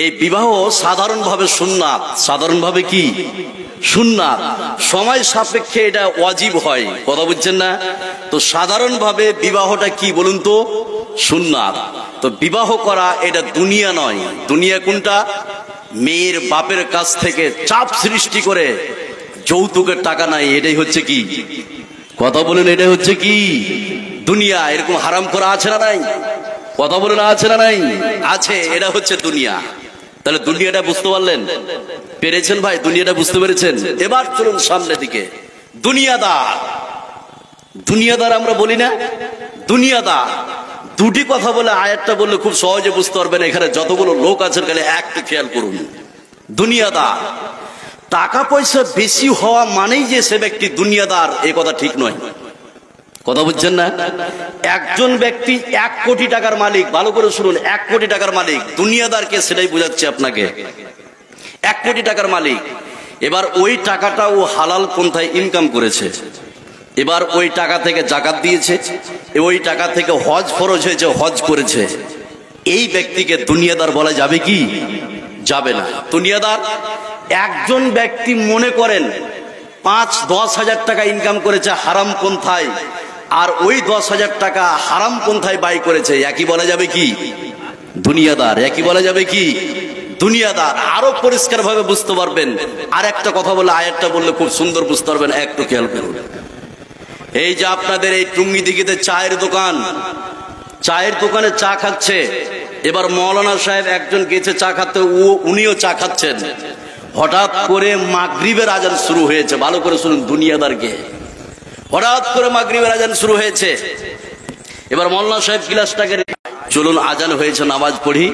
এই বিবাহ সাধারণভাবে সুন্নাত। সাধারণভাবে কি? সুন্নাত। সময় সাপেক্ষে এটা ওয়াজিব হয়। কথা বুঝছেন না? তো সাধারণভাবে বিবাহটা কি বলুন তো? সুন্নাত। তো বিবাহ করা এটা দুনিয়া নয়। দুনিয়া কোনটা? মেয়ের বাপের কাছ থেকে চাপ সৃষ্টি করে যৌতুকের টাকা নাই, এটাই হচ্ছে কি? কথা বলেন, এটাই হচ্ছে কি? দুনিয়া। এরকম হারাম করা আছে না নাই? কথা বলেন, আছে না নাই? আছে। এটা হচ্ছে দুনিয়া। তাহলে দুনিয়াটা বুঝতে পারলেন? পেরেছেন ভাই? দুনিয়াটা বুঝতে পেরেছেন? এবার চলুন সামনের দিকে। দুনিয়াদার। দুনিয়াদার আমরা বলি না? দুনিয়াদার। দুটি কথা বলে আয়াতটা বললে খুব সহজে বুঝতে পারবেন। এখানে যতগুলো লোক আছেন, খালি একটু খেয়াল করুন। দুনিয়াদার। টাকা পয়সা বেশি হওয়া মানেই যে সে ব্যক্তি দুনিয়াদার, এ কথা ঠিক নয়। কথা বুঝছেন না? একজন ব্যক্তি 1 কোটি টাকার মালিক, ভালো করে শুনুন, 1 কোটি টাকার মালিক, দুনিয়াদারকে সেটাই বোঝাচ্ছি আপনাকে। 1 কোটি টাকার মালিক, এবার ওই টাকাটা ও হালাল পন্থায় ইনকাম করেছে, এবার ওই টাকা থেকে জাকাত দিয়েছে, ওই টাকা থেকে হজ ফরজ হয়েছে, হজ করেছে। এই ব্যক্তিকে দুনিয়াদার বলা যাবে কি? যাবে না। দুনিয়াদার একজন ব্যক্তি মনে করেন 5-10 হাজার টাকা ইনকাম করেছে হারাম পন্থায়, আর ওই 10,000 টাকা হারাম পন্থায় ব্যয় করেছে, একই বলা যাবে কি? দুনিয়াদার। একই বলা যাবে কি? দুনিয়াদার। আরো পরিষ্কার ভাবে বুঝতে পারবেন। আর একটা কথা বলে, আয়াতটা বললে খুব সুন্দর বুঝতে পারবেন, একটু খেয়াল করুন। এই যে আপনাদের এই টুঙ্গি দিঘিতে চায়ের দোকান, চায়ের দোকানে চা খাচ্ছে, এবার মৌলানা সাহেব একজন গেছে চা খাতে, উনিও চা খাচ্ছেন, হঠাৎ করে মাগরিবের আজান শুরু হয়েছে। ভালো করে শুনুন দুনিয়াদারকে, হঠাৎ করে মাগরিবের আজান শুরু হয়েছে। এবার মৌলানা সাহেব গিলাসটাকে, চলুন আজান হয়েছে নামাজ পড়ি।